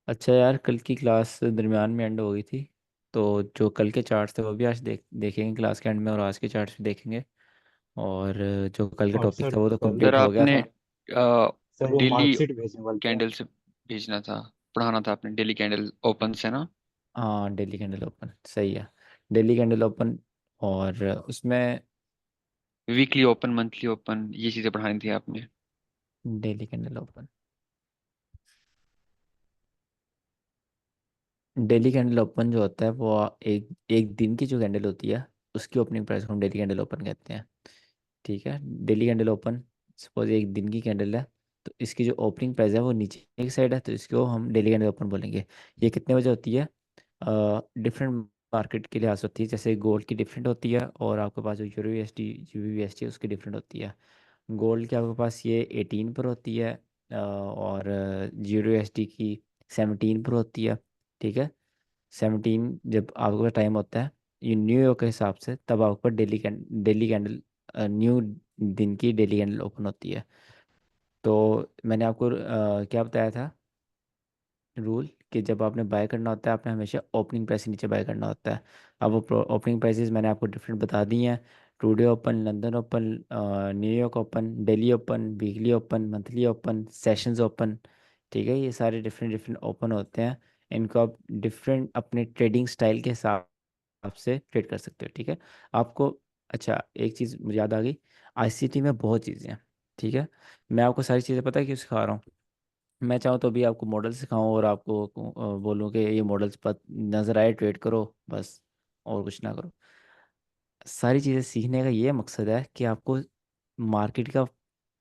अच्छा यार, कल की क्लास दरमियान में एंड हो गई थी। तो जो कल के चार्ट्स थे वो भी आज देखेंगे क्लास के एंड में, और आज के चार्ट्स भी देखेंगे। और जो कल का और टॉपिक सर था वो तो कल सर कंप्लीट हो गया आपने था। सर वो डेली मार्कशीट भेजने वाले थे। कैंडल से भेजना था, पढ़ाना था आपने डेली कैंडल ओपन से ना। हाँ, डेली कैंडल ओपन सही है। Daily candle open. और उसमें वीकली ओपन, मंथली ओपन, ये चीज़ें पढ़ानी थी आपने। Daily candle open, daily candle open जो होता है वो एक एक दिन की जो कैंडल होती है उसकी ओपनिंग प्राइस को हम डेली कैंडल ओपन कहते हैं। ठीक है। डेली कैंडल ओपन, सपोज एक दिन की कैंडल है, तो इसकी जो ओपनिंग प्राइस है वो नीचे की साइड है, तो इसको हम डेली कैंडल ओपन बोलेंगे। ये कितने बजे होती है? डिफरेंट मार्केट के लिहाज से होती है। जैसे गोल्ड की डिफरेंट होती है, और आपके पास जो यूरो यूएसडी यूवीएसडी है उसकी डिफरेंट होती है। गोल्ड की आपके पास ये 18 पर होती है, और यूरो यूएसडी की 17 पर होती है। ठीक है। 17 जब आपके पास टाइम होता है ये न्यूयॉर्क के हिसाब से, तब आपके पास डेली कैंडल, न्यू दिन की डेली कैंडल ओपन होती है। तो मैंने आपको क्या बताया था रूल, कि जब आपने बाय करना होता है आपने हमेशा ओपनिंग प्राइस से नीचे बाय करना होता है। अब वो ओपनिंग प्राइसेस मैंने आपको डिफरेंट बता दी हैं। Today open, London open, New York open, Delhi open, weekly open, monthly open, sessions open. ठीक है, ये सारे डिफरेंट डिफरेंट ओपन होते हैं। इनको आप डिफरेंट अपने ट्रेडिंग स्टाइल के हिसाब से ट्रेड कर सकते हो। ठीक है। आपको, अच्छा एक चीज़ मुझे याद आ गई, आईसीटी में बहुत चीज़ें हैं। ठीक है। मैं आपको सारी चीज़ें पता है क्यों सिखा रहा हूँ? मैं चाहूँ तो भी आपको मॉडल सिखाऊं और आपको बोलूँ कि ये मॉडल्स पर नज़र आए ट्रेड करो बस, और कुछ ना करो। सारी चीज़ें सीखने का ये मकसद है कि आपको मार्केट का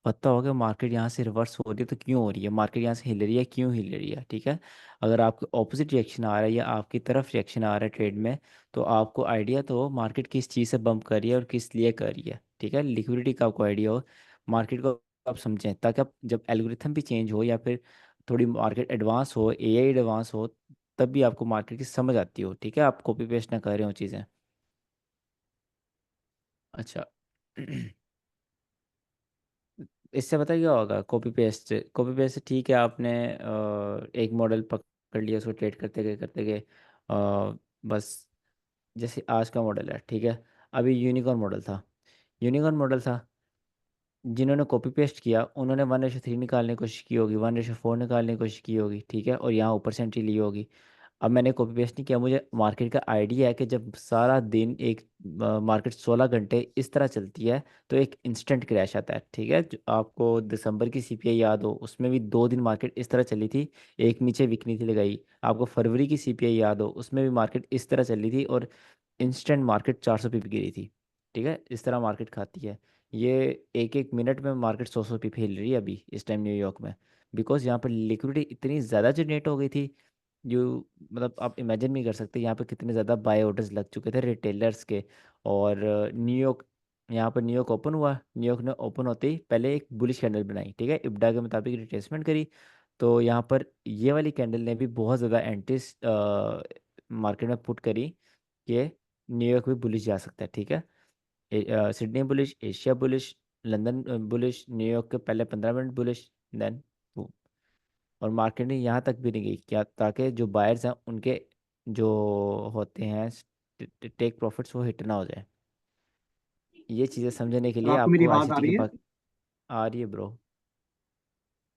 पता होगा, मार्केट यहाँ से रिवर्स हो रही है तो क्यों हो रही है, मार्केट यहाँ से हिल रही है क्यों हिल रही है। ठीक है। अगर आपके ऑपोजिट रिएक्शन आ रहा है या आपकी तरफ रिएक्शन आ रहा है ट्रेड में, तो आपको आइडिया तो हो मार्केट किस चीज़ से बम्प कर रही है और किस लिए कर रही है। ठीक है। लिक्विडिटी का आपको आइडिया हो, मार्केट को आप समझें, ताकि आप जब एल्गोरिथम भी चेंज हो या फिर थोड़ी मार्केट एडवांस हो, एआई एडवांस हो, तब भी आपको मार्केट की समझ आती हो। ठीक है। आप कॉपी पेस्ट ना कर रहे हो चीज़ें। अच्छा। इससे पता क्या होगा? कॉपी पेस्ट ठीक है, आपने एक मॉडल पकड़ लिया, उसको ट्रेड करते गए बस। जैसे आज का मॉडल है, ठीक है। अभी यूनिकॉर्न मॉडल था, यूनिकॉर्न मॉडल था, जिन्होंने कॉपी पेस्ट किया उन्होंने 1:3 निकालने की कोशिश की होगी, 1:4 निकालने की कोशिश की होगी। ठीक है। और यहाँ ऊपर से एंट्री ली होगी। अब मैंने कॉपी पेस्ट नहीं किया, मुझे मार्केट का आइडिया है कि जब सारा दिन एक मार्केट 16 घंटे इस तरह चलती है तो एक इंस्टेंट क्रैश आता है। ठीक है। जो आपको दिसंबर की सीपीआई याद हो, उसमें भी 2 दिन मार्केट इस तरह चली थी, एक नीचे वीक नहीं थी लगाई। आपको फरवरी की सीपीआई याद हो, उसमें भी मार्केट इस तरह चली थी और इंस्टेंट मार्केट 400 पिप गिरी थी। ठीक है। इस तरह मार्केट खाती है। ये एक एक मिनट में मार्केट 100 पिप हिल रही है अभी इस टाइम न्यूयॉर्क में, बिकॉज यहाँ पर लिक्विडिटी इतनी ज़्यादा जनरेट हो गई थी। जो, मतलब आप इमेजिन नहीं कर सकते यहाँ पे कितने ज़्यादा बाय ऑर्डर्स लग चुके थे रिटेलर्स के। और न्यूयॉर्क, यहाँ पर न्यूयॉर्क ओपन हुआ, न्यूयॉर्क ने ओपन होते ही पहले एक बुलिश कैंडल बनाई। ठीक है। इब्डा के मुताबिक रिट्रेसमेंट करी। तो यहाँ पर ये वाली कैंडल ने भी बहुत ज़्यादा एंटिस मार्केट में पुट करी कि न्यूयॉर्क भी बुलिश जा सकता है। ठीक है। Sydney bullish, Asia bullish, London bullish, New York के पहले 15 मिनट बुलिश, देन, और मार्केट ने यहाँ तक भी नहीं गई क्या, ताकि जो बायर्स हैं उनके जो होते हैं टेक प्रॉफिट्स वो हिट ना हो जाए। ये चीज़ें समझने के सर लिए आपको मेरी आपको आवाज़ आ आईसीटी के रही है? बाद आ रही है ब्रो।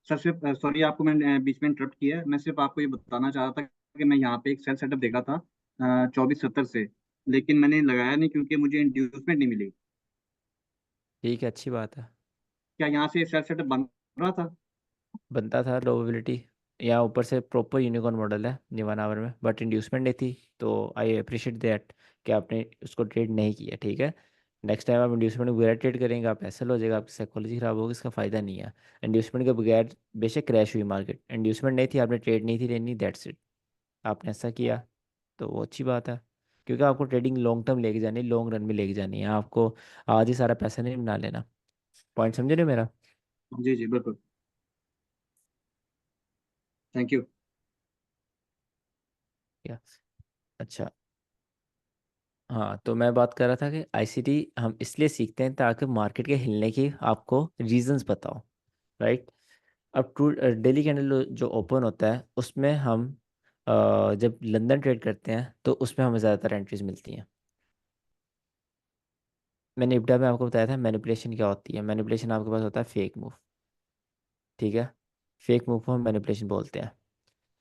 सर सिर्फ सॉरी, आपको मैंने बीच में इंटरप्ट किया है। मैं सिर्फ आपको ये बताना चाह रहा था कि मैं यहाँ पे एक सेल सेटअप देखा था 2470 से, लेकिन मैंने लगाया नहीं क्योंकि मुझे इंड्यूसमेंट नहीं मिली। ठीक है, अच्छी बात है। क्या यहाँ से सेल सेटअप बन रहा था? बनता था प्रोबेबिलिटी, या ऊपर से प्रॉपर यूनिकॉर्न मॉडल है ये 1 आवर में, बट इंड्यूसमेंट नहीं थी। तो आई अप्रिशिएट दैट कि आपने उसको ट्रेड नहीं किया। ठीक है। नेक्स्ट टाइम आप इंड्यूसमेंट के बगैर ट्रेड करेंगे आप ऐसा हो जाएगा, आपकी साइकोलॉजी खराब होगी, इसका फ़ायदा नहीं है। इंड्यूसमेंट के बगैर बेशक क्रैश हुई मार्केट, इंड्यूसमेंट नहीं थी, आपने ट्रेड नहीं थी लेनी, दैट्स इट, आपने ऐसा किया तो वो अच्छी बात है। क्योंकि आपको ट्रेडिंग लॉन्ग टर्म लेके जानी है, लॉन्ग रन में लेके जानी है आपको, आज ही सारा पैसा नहीं बना लेना। पॉइंट समझे ना मेरा? जी जी बिल्कुल। Thank you. क्या? अच्छा। हाँ, तो मैं बात कर रहा था कि आईसीटी हम इसलिए सीखते हैं ताकि मार्केट के हिलने की आपको रीजंस पता हो, राइट। अब ट्रू डेली कैंडल जो ओपन होता है उसमें हम जब लंदन ट्रेड करते हैं तो उसमें हमें ज़्यादातर एंट्रीज मिलती हैं। मैंने इब्डा में आपको बताया था मैनिपुलेशन क्या होती है। मैनिपुलेशन आपके पास होता है फेक मूव, ठीक है। फेक मूव को हम मैनिपुलेशन बोलते हैं।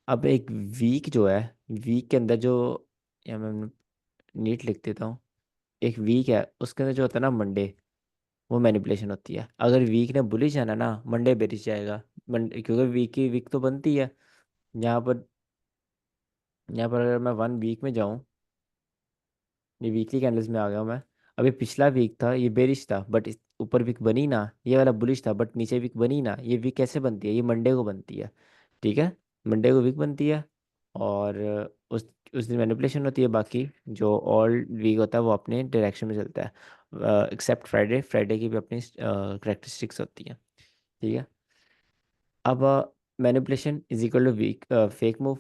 अब एक वीक जो है, वीक के अंदर जो, या मैं नीट लिख देता हूँ, एक वीक है उसके अंदर जो होता है ना मंडे, वो मैनिपुलेशन होती है। अगर वीक ने बुलिश जाना ना, मंडे बेरिश जाएगा। मंडे क्योंकि वीक की वीक तो बनती है। यहाँ पर यहाँ पर अगर मैं वन वीक में जाऊँ, ये वीकली कैंडल्स में आ गया हूँ मैं। अभी पिछला वीक था ये बेरिश था, बट ऊपर वीक बनी ना, ये वाला बुलिश था बट नीचे वीक बनी ना। ये वीक कैसे बनती है? ये मंडे को बनती है, ठीक है। मंडे को वीक बनती है, और उस दिन मैनिपुलेशन होती है। बाकी जो ऑल वीक होता है वो अपने डायरेक्शन में चलता है, एक्सेप्ट फ्राइडे। फ्राइडे की भी अपनी करेक्टरिस्टिक्स होती है, ठीक है। अब manipulation is equal to weak fake move.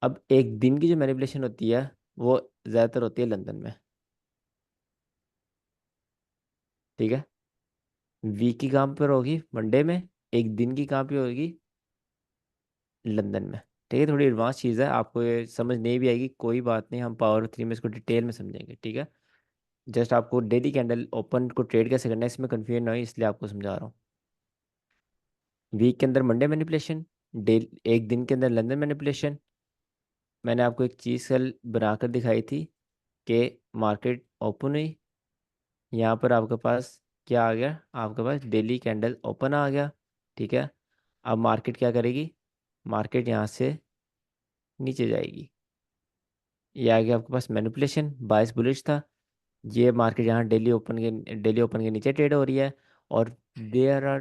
अब एक दिन की जो मैनिपुलेशन होती है वो ज़्यादातर होती है लंदन में, ठीक है। वीक की कहाँ पर होगी? मंडे में। एक दिन की कहाँ पे होगी? लंदन में, ठीक है। थोड़ी एडवांस चीज़ है, आपको ये समझ नहीं भी आएगी कोई बात नहीं, हम पावर थ्री में इसको डिटेल में समझेंगे, ठीक है। जस्ट आपको डेली कैंडल ओपन को ट्रेड कैसे करना है इसमें कन्फ्यूजन ना हो, इसलिए आपको समझा रहा हूँ। वीक के अंदर मंडे मैनिपुलेशन, डे एक दिन के अंदर लंदन मैनिपुलेशन। मैंने आपको एक चीज़ कल बनाकर दिखाई थी कि मार्केट ओपन हुई, यहाँ पर आपके पास क्या आ गया? आपके पास डेली कैंडल ओपन आ गया, ठीक है। अब मार्केट क्या करेगी? मार्केट यहाँ से नीचे जाएगी। ये आ गया आपके पास मैनिपुलेशन, बायस बुलिश था। ये मार्केट यहाँ डेली ओपन के नीचे ट्रेड हो रही है, और देयर आर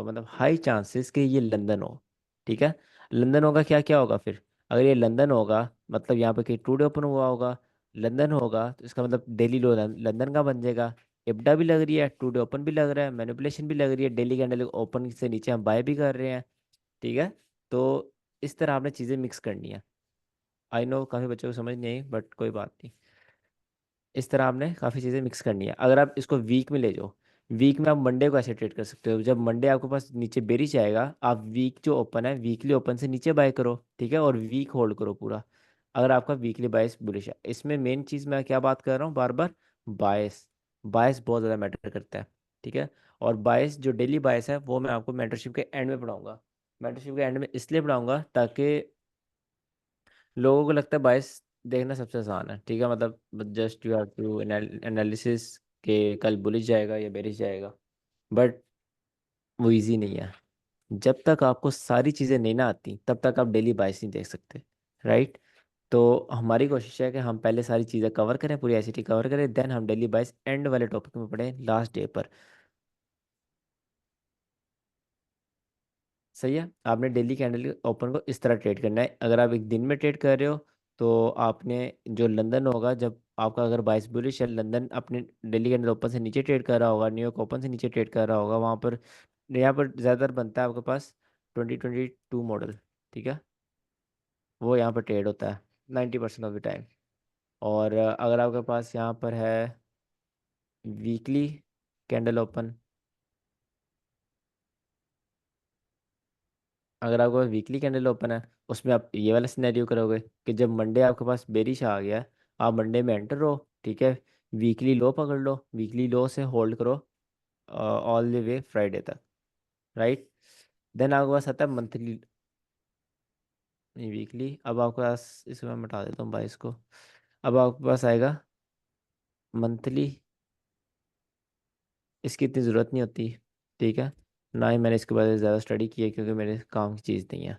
मतलब हाई चांसेस कि ये लंदन हो, ठीक है। लंदन होगा, क्या क्या होगा फिर? अगर ये लंदन होगा मतलब यहाँ पे कहीं टुडे ओपन हुआ होगा, लंदन होगा तो इसका मतलब डेली लो लंदन का बन जाएगा। इब्डा भी लग रही है, टुडे ओपन भी लग रहा है, मैनिपुलेशन भी लग रही है, डेली कैंडल ओपन से नीचे हम बाय भी कर रहे हैं, ठीक है। तो इस तरह आपने चीज़ें मिक्स करनी है। आई नो काफ़ी बच्चों को समझ नहीं आई, बट कोई बात नहीं। इस तरह आपने काफ़ी चीज़ें मिक्स करनी है। अगर आप इसको वीक में ले जाओ, वीक में आप मंडे को ऐसे ट्रेड कर सकते हो। जब मंडे आपके पास नीचे बेरिश आएगा, आप वीक जो ओपन है वीकली ओपन से नीचे बाय करो, ठीक है, और वीक होल्ड करो पूरा। अगर आपका वीकली बायस बुलिश है, इसमें मेन चीज़ मैं क्या बात कर रहा हूँ बार बार? बायस। बायस बहुत ज़्यादा मैटर करता है, ठीक है। और बायस जो डेली बायस है वो मैं आपको मेंटरशिप के एंड में पढ़ाऊंगा। मेंटरशिप के एंड में इसलिए पढ़ाऊंगा ताकि लोगों को लगता है बायस देखना सबसे आसान है, ठीक है। मतलब just you have to analysis के कल बुलिश जाएगा या बेरिश जाएगा, बट वो इजी नहीं है। जब तक आपको सारी चीज़ें नहीं ना आती तब तक आप डेली बायस नहीं देख सकते, राइट। तो हमारी कोशिश है कि हम पहले सारी चीज़ें कवर करें, पूरी आईसीटी कवर करें, देन हम डेली बायस एंड वाले टॉपिक में पढ़ें लास्ट डे पर। सही है। आपने डेली कैंडल ओपन को इस तरह ट्रेड करना है। अगर आप एक दिन में ट्रेड कर रहे हो तो आपने जो लंदन होगा, जब आपका अगर बाइस बुलिश है, लंदन अपने डेली कैंडल ओपन से नीचे ट्रेड कर रहा होगा, न्यूयॉर्क ओपन से नीचे ट्रेड कर रहा होगा, वहाँ पर यहाँ पर ज़्यादातर बनता है आपके पास 2022 मॉडल, ठीक है। वो यहाँ पर ट्रेड होता है 90% ऑफ द टाइम। और अगर आपके पास यहाँ पर है वीकली कैंडल ओपन, अगर आपके पास वीकली कैंडल ओपन है उसमें आप ये वाला सिनेरियो करोगे कि जब मंडे आपके पास बेरिश आ गया, आप मंडे में एंटर हो, ठीक है। वीकली लो पकड़ लो, वीकली लो से होल्ड करो ऑल द वे फ्राइडे तक, राइट। देन आपके पास आता है मंथली, नहीं वीकली। अब आपके पास, इसमें मैं मिटा देता हूँ 22 को। अब आपके पास आएगा मंथली। इसकी इतनी ज़रूरत नहीं होती, ठीक है। ना ही मैंने इसके बारे में ज़्यादा स्टडी की है क्योंकि मेरे काम की चीज़ नहीं है।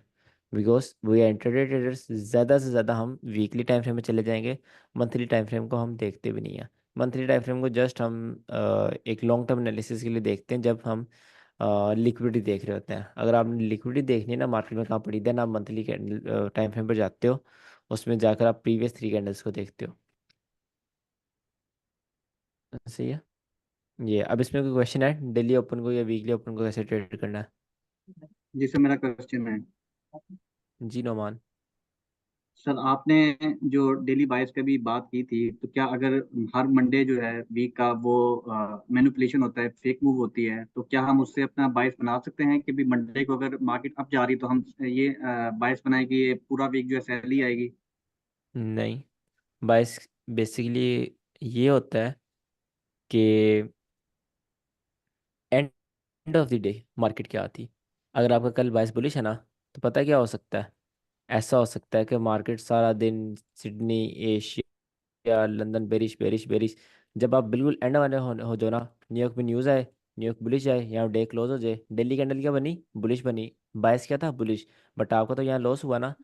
Because we are intraday traders, ज़्यादा से ज़्यादा हम वीकली टाइम फ्रेम में चले जाएंगे। मंथली टाइम फ्रेम को हम देखते भी नहीं है। मंथली टाइम फ्रेम को जस्ट हम एक लॉन्ग टर्म एनालिसिस के लिए देखते हैं, जब हम लिक्विडिटी देख रहे होते हैं। अगर आपने लिक्विडिटी देखनी है ना मार्केट में कहाँ पड़ी, देन आप मंथली कैंडल टाइम फ्रेम पर जाते हो, उसमें जाकर आप प्रीवियस थ्री कैंडल्स को देखते हो। सही है। ये अब इसमें कोई क्वेश्चन है डेली ओपन को या वीकली ओपन को कैसे ट्रेड करना है? जिससे मेरा क्वेश्चन है। जी नोमान। सर आपने जो डेली बायस का भी बात की थी, तो क्या अगर हर मंडे जो है वीक का वो मैनिपुलेशन होता है, फेक मूव होती है, तो क्या हम उससे अपना बायस बना सकते हैं कि भी मंडे को अगर मार्केट अप जा रही तो हम ये बायस बनाए कि ये पूरा वीक जो है सेल ही आएगी? नहीं, बाइस बेसिकली ये होता है कि end of the day market क्या आती। अगर आपका कल बाइस बुलिश है ना, तो पता है क्या हो सकता है। ऐसा हो सकता है कि मार्केट सारा दिन Sydney, Asia, London bearish bearish bearish, जब आप बिल्कुल एंड वाले हो जो ना, न्यूयॉर्क में न्यूज़ आए, न्यूयॉर्क बुलिश आए, यहाँ डे क्लोज हो जाए, दिल्ली कैंडल क्या बनी, बुलिश बनी, बाइस क्या था, बुलिश। बट आपका तो यहाँ लॉस हुआ ना।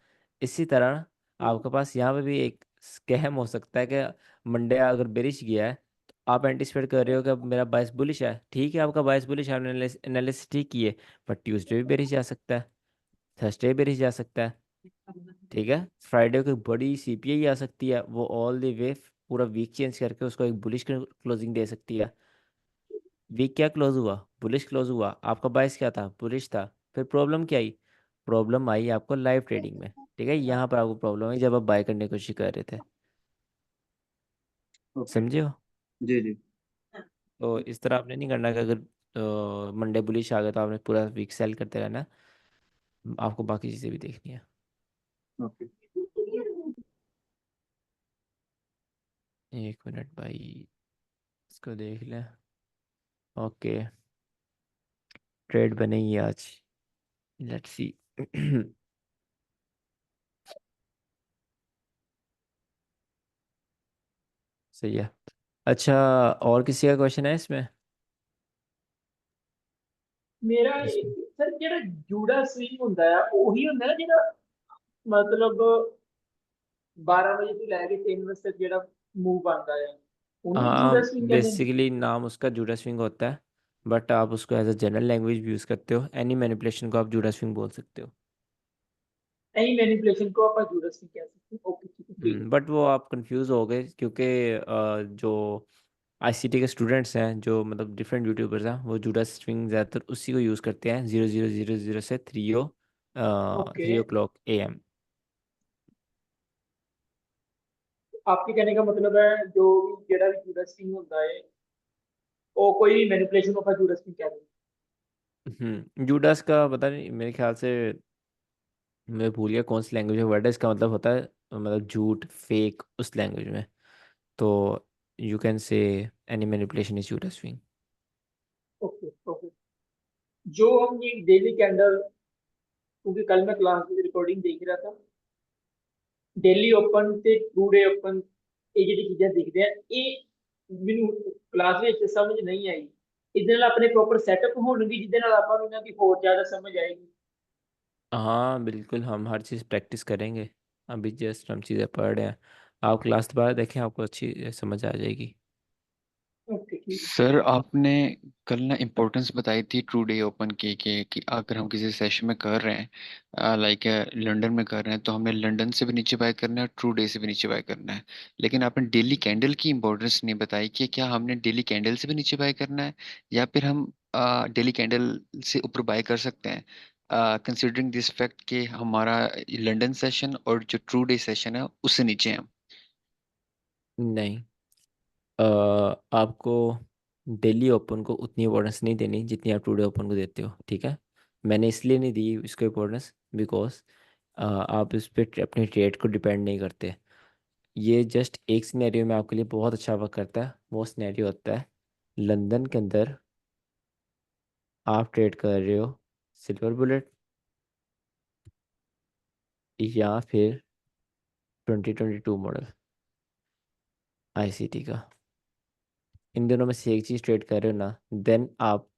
इसी तरह आपके पास यहाँ पे भी एक स्कैम हो सकता है कि मंडे अगर बेरिश गया है, तो आप एंटिसिपेट कर रहे हो कि अब मेरा बाइस बुलिश है, ठीक है, आपका बाइस बुलिश है, आपने एनालिसिस ठीक की है। बट ट्यूसडे भी बेरिश जा सकता है, थर्सडे बेरिश जा सकता है, ठीक है, फ्राइडे को एक बड़ी सीपीआई आ सकती है, वो ऑल द वे पूरा वीक चेंज करके उसको एक बुलिश क्लोजिंग दे सकती है। वीक क्या क्लोज हुआ, बुलिश क्लोज हुआ, आपका बाइस क्या था, बुलिश था। फिर प्रॉब्लम क्या आई, प्रॉब्लम आई आपको लाइव ट्रेडिंग में, ठीक है, यहाँ पर आपको प्रॉब्लम आई जब आप बाय करने की कोशिश कर रहे थे। ओके। समझे हो। जी जी। तो इस तरह आपने नहीं करना कि अगर मंडे बुलिश आ गया तो आपने पूरा वीक सेल करते रहना, आपको बाकी चीज़ें भी देखनी है। ओके। एक मिनट भाई, इसको देख लें। ओके, ट्रेड बनेगी आज, लेट्स सी। सही है। अच्छा, और किसी का क्वेश्चन है इसमें? मेरा इसमें सर ਜਿਹੜਾ ਜੂੜਾ ਸਵਿੰਗ ਹੁੰਦਾ ਆ ਉਹੀ ਹੁੰਦਾ ਨਾ ਜਿਹੜਾ ਮਤਲਬ 12 ਵਜੇ ਤੋਂ ਲੈ ਕੇ 3 ਵਜੇ ਤੱਕ ਜਿਹੜਾ ਮੂਵ ਆਉਂਦਾ ਆ ਉਹਨੂੰ हाँ, ਜੂੜਾ ਸਵਿੰਗ ਕਹਿੰਦੇ ਨੇ। बेसिकली नाम उसका जूडा स्विंग होता है, बट आप उसको एज अ जनरल लैंग्वेज भी यूज़ करते हो, एनी मैनिपुलेशन को आप जूडा स्विंग बोल सकते हो। ਐਨੀ मैनिपुलेशन को ਆਪਾਂ जूड़ा स्विंग कह सकते हैं। ओके ठीक है ठीक बट वो आप कंफ्यूज हो गए क्योंकि जो आईसीटी के स्टूडेंट्स हैं, जो मतलब डिफरेंट यूट्यूबर्स हैं, वो जूडा स्विंग ज़्यादातर उसी को यूज़ करते हैं, 0000 से ओके। 3 o'clock AM। आपके कहने का मतलब है जो भी ਜਿਹੜਾ ਵੀ जूड़ा स्विंग ਹੁੰਦਾ है वो कोई मैनिपुलेशन को ਆਪਾਂ जूड़ा स्विंग कहते हैं। जूडास का पता नहीं, मेरे ख्याल से मैं भूल गया कौन सी लैंग्वेज में वर्ड है, इसका मतलब होता है मतलब झूठ, फेक, उस लैंग्वेज में। तो you can say any manipulation is Judas swing. Okay okay. जो हम ये डेली कैंडल, क्योंकि कल मैं क्लास की रिकॉर्डिंग देख रहा था, डेली ओपन ਤੇ ਟੂ ਡੇ ਓਪਨ ਇਹ ਜਿਹੜੀ ਚੀਜ਼ਾਂ ਦਿਖਦੇ ਆ ਇਹ ਮੈਨੂੰ ਕਲਾਸ ਵਿੱਚ ਸਮਝ ਨਹੀਂ ਆਈ। ਇਹਦੇ ਨਾਲ ਆਪਣੇ ਪ੍ਰੋਪਰ ਸੈਟਅਪ ਹੋਣਗੇ ਜਿਹਦੇ ਨਾਲ ਆਪਾਂ ਨੂੰ ਇਹਨਾਂ ਦੀ ਹੋਰ ਜ਼ਿਆਦਾ समझ आएगी। हाँ बिल्कुल, हम हर चीज़ प्रैक्टिस करेंगे। अभी जस्ट हम चीज़ें पढ़ रहे हैं, आप क्लास दोबारा देखें, आपको अच्छी समझ आ जाएगी। ओके ठीक है। सर आपने कल ना इम्पोर्टेंस बताई थी ट्रू डे ओपन की कि अगर हम किसी सेशन में कर रहे हैं, लाइक लंदन में कर रहे हैं, तो हमें लंदन से भी नीचे बाय करना है, ट्रू डे से भी नीचे बाय करना है। लेकिन आपने डेली कैंडल की इम्पोर्टेंस नहीं बताई कि क्या हमने डेली कैंडल से भी नीचे बाय करना है, या फिर हम डेली कैंडल से ऊपर बाय कर सकते हैं, कंसिडरिंग दिस फैक्ट कि हमारा लंदन सेशन और जो ट्रू डे सेशन है उससे नीचे है। नहीं, आपको डेली ओपन को उतनी इम्पोर्टेंस नहीं देनी जितनी आप टुडे ओपन को देते हो, ठीक है। मैंने इसलिए नहीं दी इसको इम्पोर्टेंस बिकॉज आप इस पर अपनी ट्रेड को डिपेंड नहीं करते। ये जस्ट एक सिनेरियो में आपके लिए बहुत अच्छा वर्क करता है, वो सिनेरियो होता है लंदन के अंदर आप ट्रेड कर रहे हो सिल्वर बुलेट या फिर 2022 मॉडल आईसीटी का। इन दोनों में से एक चीज़ ट्रेड कर रहे हो ना, देन आप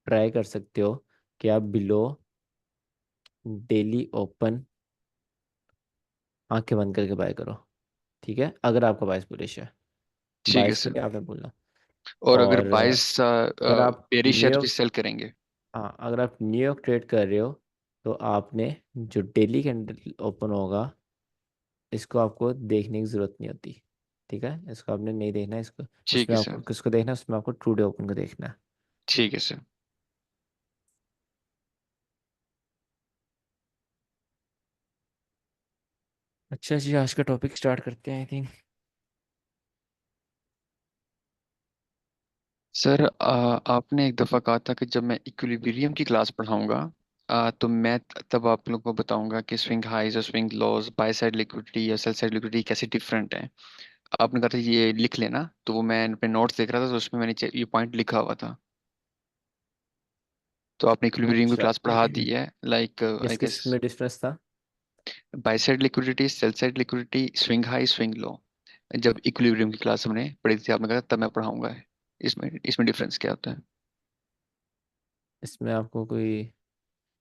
ट्राई कर सकते हो कि आप बिलो डेली ओपन आंखें बंद करके बाय करो, ठीक है, अगर आपका बाइस बुलिश है। ठीक है बाइस के सर। लिए आपने बोलना। और अगर और बाइस अगर आप बेरिश है तो फिर न्यूयॉर्क, सेल करेंगे। हाँ, अगर आप न्यूयॉर्क ट्रेड कर रहे हो तो आपने जो डेली कैंडल ओपन होगा इसको आपको देखने की ज़रूरत नहीं होती, ठीक है, इसको आपने नहीं देखना है, इसको ठीक उसमें है आपको सर। किसको देखना है, उसमें आपको टुडे ओपन को देखना है। ठीक है सर। अच्छा जी, आज का टॉपिक स्टार्ट करते हैं आई थिंक। सर आपने एक दफ़ा कहा था कि जब मैं इक्विलिब्रियम की क्लास पढ़ाऊंगा तो मैं तब आप लोगों को बताऊंगा कि स्विंग हाइज और swing lows, buy side liquidity या सेल साइड लिक्विडिटी कैसे डिफरेंट हैं। आपने कहा था ये लिख लेना, तो वो मैं अपने नोट्स देख रहा था तो उसमें मैंने ये पॉइंट लिखा हुआ था। तो आपने इक्विलिब्रियम की अच्छा। क्लास पढ़ा दी है, लाइक आई किस गेस। किस में डिफरेंस था? Bye side liquidity, cell side liquidity, swing high swing low, जब इक्विलिब्रियम की क्लास हमने पढ़ी थी आपने कहा तब मैं पढ़ाऊंगा। इसमें इसमें डिफरेंस क्या होता है? इसमें आपको कोई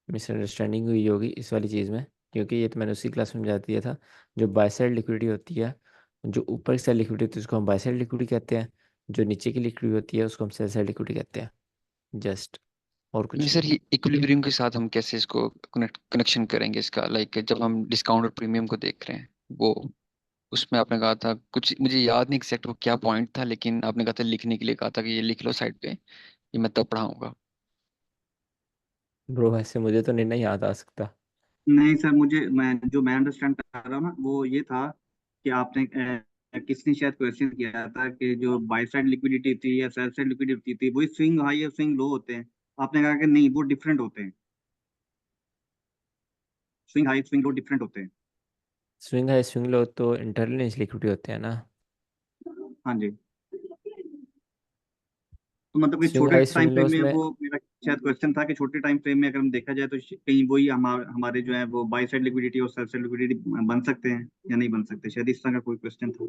मिसअंडरस्टैंडिंग हुई होगी इस वाली चीज़ में, क्योंकि ये तो मैंने उसी क्लास में समझा दिया था। जो बायसाइड लिक्विडिटी होती है, जो ऊपर की साइड लिक्विडिटी होती है उसको हम बायसाइड लिक्विडिटी कहते हैं। जो नीचे की लिक्विडिटी होती है उसको हम सेल साइड लिक्विडिटी कहते हैं। जस्ट, और नहीं कुछ सर, नहीं। ये इक्विलिब्रियम के साथ हम कैसे इसको कनेक्शन करेंगे इसका, लाइक जब हम डिस्काउंट और प्रीमियम को देख रहे हैं वो, उसमें आपने कहा था कुछ, मुझे याद नहीं एग्जैक्ट वो क्या पॉइंट था, लेकिन आपने कहा था लिखने के लिए कहा था कि ये लिख लो साइड पे, ये मैं तब पढ़ाऊंगा। ब्रो ऐसे मुझे तो नहीं याद आ सकता। नहीं सर, मैं अंडरस्टैंड कर रहा हूँ ना, वो ये था कि आपने किसने शायद क्वेश्चन किया था कि जो बाई साइड लिक्विडिटी थी या सेल साइड लिक्विडिटी थी वही स्विंग हाई या स्विंग लो होते हैं। आपने कहा कि नहीं, वो डिफरेंट होते हैं। Swing high swing low different होते हैं। स्विंग है स्विंग लो तो इंटरलिंक्ड लिक्विडिटी होते हैं ना। हाँ जी। तो मतलब कि स्विंग छोटे high time swing frame loss में, में वो मेरा शायद क्वेश्चन था कि छोटे टाइम फ्रेम में अगर हम देखा जाए तो कहीं वही हमारे जो है वो बाई साइड लिक्विडिटी और सेल साइड लिक्विडिटी बन सकते हैं या नहीं बन सकते, शायद इस तरह का कोई क्वेश्चन था।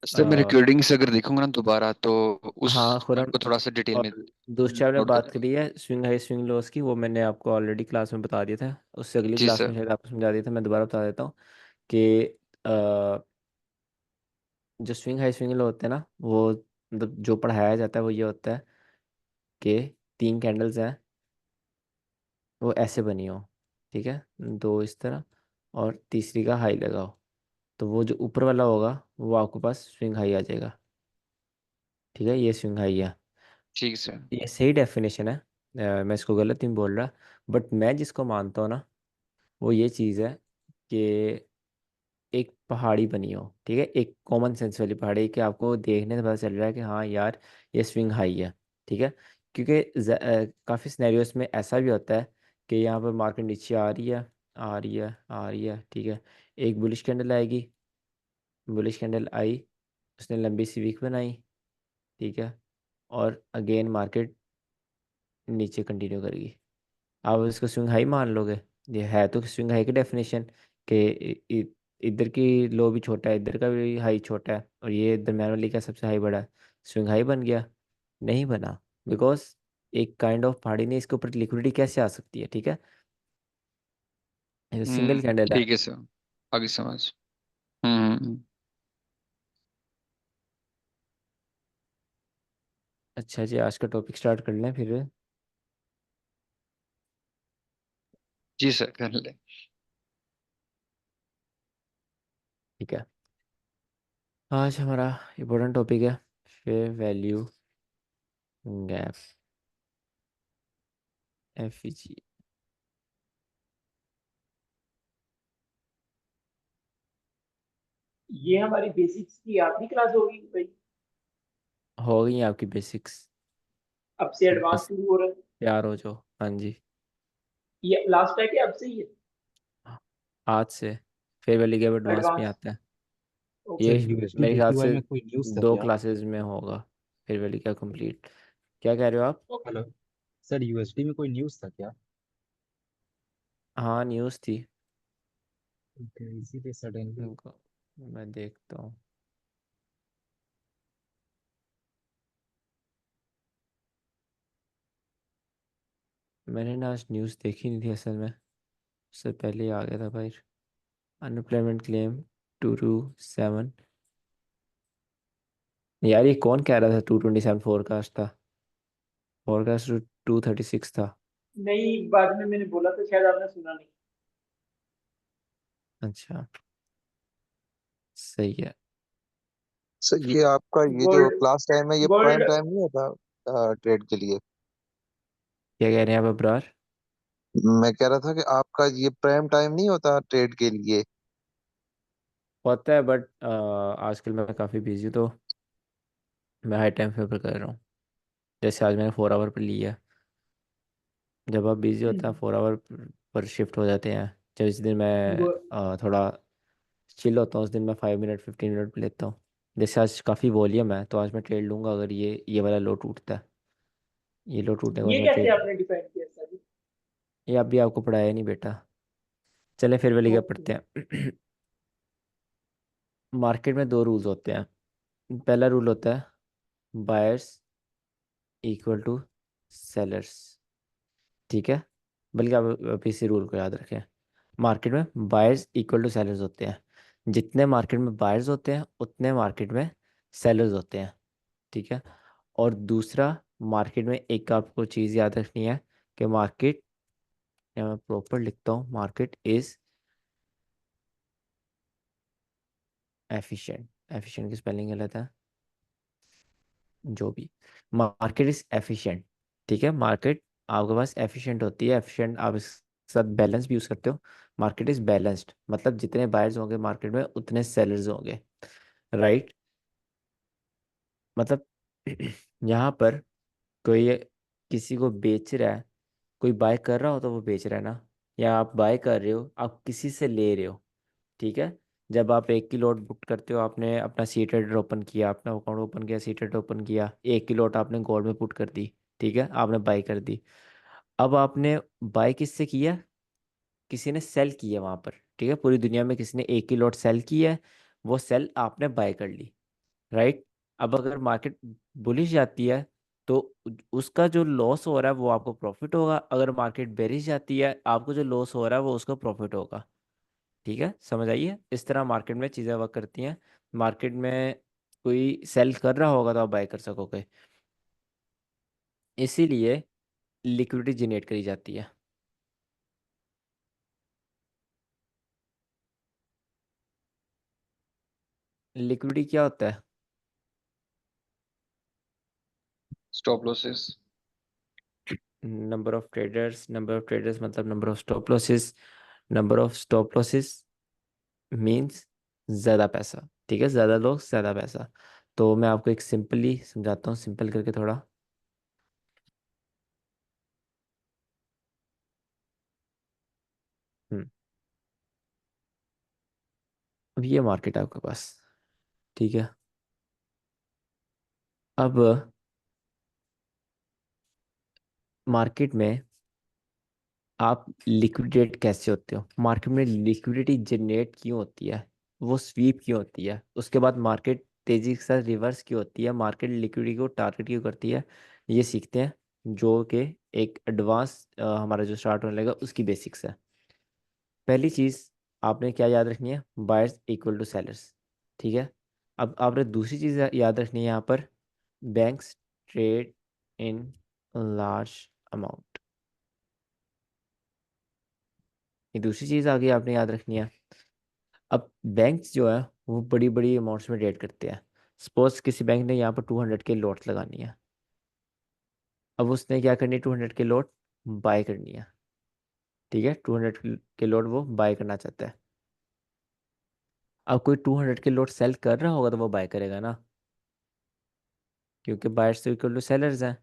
सर मैं रिकॉर्डिंग से अगर देखूंगा ना दोबारा तो उस हाँ खुरन, पॉइंट को थोड़ा सा डिटेल में और दूसरी आपने नोट कर बात लेंगे। करी है स्विंग हाई स्विंग लोस की, वो मैंने आपको ऑलरेडी क्लास में बता दिया था। उससे अगली जी क्लास में सर। शायद आपको समझा दिया था, मैं दोबारा बता देता हूँ कि अ, जो स्विंग हाई स्विंग लो होते हैं ना, वो मतलब जो पढ़ाया जाता है वो ये होता है कि तीन कैंडल्स हैं, वो ऐसे बनी हो, ठीक है, दो इस तरह, और तीसरी का हाई लगाओ, तो वो जो ऊपर वाला होगा वो आपके पास स्विंग हाई आ जाएगा। ठीक है, ये स्विंग हाई है। ठीक है सर। ये सही डेफिनेशन है, मैं इसको गलत नहीं बोल रहा। बट मैं जिसको मानता हूँ ना, वो ये चीज़ है कि एक पहाड़ी बनी हो, ठीक है, एक कॉमन सेंस वाली पहाड़ी कि आपको देखने से पता चल रहा है कि हाँ यार ये स्विंग हाई है। ठीक है, क्योंकि काफ़ी सिनेरियोस में ऐसा भी होता है कि यहाँ पर मार्केट नीचे आ रही है, आ रही है, आ रही है, ठीक है, एक बुलिश कैंडल आएगी, बुलिश कैंडल आई, उसने लंबी सी वीक बनाई, ठीक है, और अगेन मार्केट नीचे कंटिन्यू करेगी। आप इसको स्विंग हाई मान लोगे? ये है तो स्विंग हाई की डेफिनेशन कि इधर की लो भी छोटा है, इधर का भी हाई छोटा है, और ये दरम्यान वाली का सबसे हाई बड़ा है, स्विंग हाई बन गया? नहीं बना, बिकॉज एक काइंड ऑफ पहाड़ी ने इसके ऊपर लिक्विडिटी कैसे आ सकती है? ठीक है, सिंगल कैंडल है। ठीक है सर, आगे समझ। हम्म। अच्छा जी, आज का टॉपिक स्टार्ट कर लें फिर। जी सर कर ले। ठीक है, आज हमारा इम्पोर्टेंट टॉपिक है फेयर वैल्यू गैप, एफ। ये हमारी बेसिक्स की आखिरी क्लास होगी भाई। हो गई है आपकी बेसिक्स, अब से अब एडवांस बस शुरू हो रहा है। तैयार हो जाओ। हाँ जी, ये लास्ट है कि अब से ही है? आज से फेयर वैल्यू गैप एडवांस में एडवांस। आता है। ओके। ये सर यूएसडी मेरे ख्याल जेपीवाई से में कोई न्यूज़ था दो क्या? क्लासेस में होगा फेयर वैल्यू गैप कंप्लीट। क्या कह रहे हो आप? ओके। हेलो। सर यूएसडी में कोई न्यूज़ था क्या? हाँ न्यूज़ थी, ओके, इसीलिए सडनली। रुको, मैं देखता हूँ। मैंने ना आज न्यूज़ देखी नहीं थी असल में, उससे पहले ही आ गया था भाई। अनएम्प्लॉयमेंट क्लेम 227, यार ये कौन कह रहा था 227 फोरकास्ट था? फोरकास्ट 236 था। नहीं, बाद में मैंने बोला था, शायद आपने सुना नहीं। अच्छा, सही है। सर ये ये आपका ये जो गोल्ड। क्लास टाइम है ये प्राइम गोल्ड। टाइम नहीं होता ट्रेड के लिए? क्या कह रहे हैं आप अब्रार? मैं कह रहा था कि आपका ये प्राइम टाइम नहीं होता ट्रेड के लिए? होता है, बट आजकल मैं काफ़ी बिजी हूँ, तो मैं हाई टाइम फेवर कर रहा हूँ। जैसे आज मैंने 4 आवर पर लिया। जब आप बिजी होते हैं 4 आवर पर शिफ्ट हो जाते हैं। जब इस दिन मैं वो थोड़ा चिल होता हूँ, उस दिन मैं 5 मिनट 15 मिनट पे लेता हूँ। जैसे आज काफ़ी वॉल्यूम है, तो आज मैं ट्रेड लूंगा अगर ये वाला लो टूटता है। ये लो टूटने के बाद ये मैं कैसे ट्रेड। आपने डिफाइन किया सर? ये अभी आपको पढ़ाया नहीं बेटा। चले फिर वाली क्या ओके। पढ़ते हैं। मार्केट में 2 रूल्स होते हैं। पहला रूल होता है बायर्स इक्वल टू सेलर्स। ठीक है, बल्कि आप इसी रूल को याद रखें। मार्केट में बायर्स इक्वल टू सेलर्स होते हैं। जितने मार्केट में बायर्स होते हैं उतने मार्केट में सेलर्स होते हैं। ठीक है। और दूसरा, मार्केट में एक आपको चीज़ याद रखनी है कि मार्केट, या मैं प्रॉपर लिखता हूँ, मार्केट इज एफिशिएंट। एफिशिएंट की स्पेलिंग गलत है, जो भी। Market is efficient. ठीक है, मार्केट आपके पास एफिशिएंट होती है। एफिशिएंट आप इस साथ बैलेंस भी यूज करते हो। मार्केट इज बैलेंस्ड, मतलब जितने बायर्स होंगे मार्केट में उतने सेलर्स होंगे। राइट। मतलब यहाँ पर कोई किसी को बेच रहा है, कोई बाय कर रहा हो तो वो बेच रहा है ना। या आप बाय कर रहे हो, आप किसी से ले रहे हो। ठीक है। जब आप 1 की लॉट बुक करते हो, आपने अपना सी ट्रेडर ओपन किया, अपना अकाउंट ओपन किया, सी ट्रेडर ओपन किया, 1 की लॉट आपने गोल्ड में पुट कर दी। ठीक है, आपने बाई कर दी। अब आपने बाई किससे किया? किसी ने सेल किया वहां पर। ठीक है, पूरी दुनिया में किसी ने 1 की लॉट सेल की है, वो सेल आपने बाय कर ली। राइट। अब अगर मार्केट बुलिश जाती है तो उसका जो लॉस हो रहा है वो आपको प्रॉफिट होगा। अगर मार्केट बेरिश जाती है, आपको जो लॉस हो रहा है वो उसका प्रॉफिट होगा। ठीक है, समझ आइए, इस तरह मार्केट में चीज़ें वर्क करती हैं। मार्केट में कोई सेल कर रहा होगा तो आप बाय कर सकोगे। इसीलिए लिक्विडिटी जनरेट करी जाती है। लिक्विडिटी क्या होता है? Stop losses. Number of traders मतलब number of stop losses. Number of stop losses means ज़्यादा पैसा। ठीक है, ज़्यादा लॉस ज़्यादा पैसा। तो मैं आपको एक सिंपली समझाता हूँ, सिंपल करके थोड़ा। हम्म अब ये मार्केट है आपके पास। ठीक है। अब मार्केट में आप लिक्विडेट कैसे होते हो? मार्केट में लिक्विडिटी जनरेट क्यों होती है? वो स्वीप क्यों होती है? उसके बाद मार्केट तेजी के साथ रिवर्स क्यों होती है? मार्केट लिक्विडिटी को टारगेट क्यों करती है? ये सीखते हैं, जो कि एक एडवांस हमारा जो स्टार्ट होने लगा उसकी बेसिक्स है। पहली चीज़ आपने क्या याद रखनी है? Buyers equal to sellers. ठीक है। अब आपने दूसरी चीज़ याद रखनी है यहाँ पर, banks trade in large amount. ये दूसरी चीज़ आगे आपने याद रखनी है। अब बैंक्स जो है वो बड़ी बड़ी अमाउंट्स में ट्रेड करते हैं। सपोज किसी बैंक ने यहाँ पर 200 के लॉट लगानी है। अब उसने क्या करनी है? 200 के लॉट बाय करनी है। ठीक है, 200 के लॉट वो बाय करना चाहता है। अब कोई 200 के लॉट सेल कर रहा होगा तो वो बाय करेगा ना, क्योंकि बायर्स तो इक्वल टू सेलर्स हैं।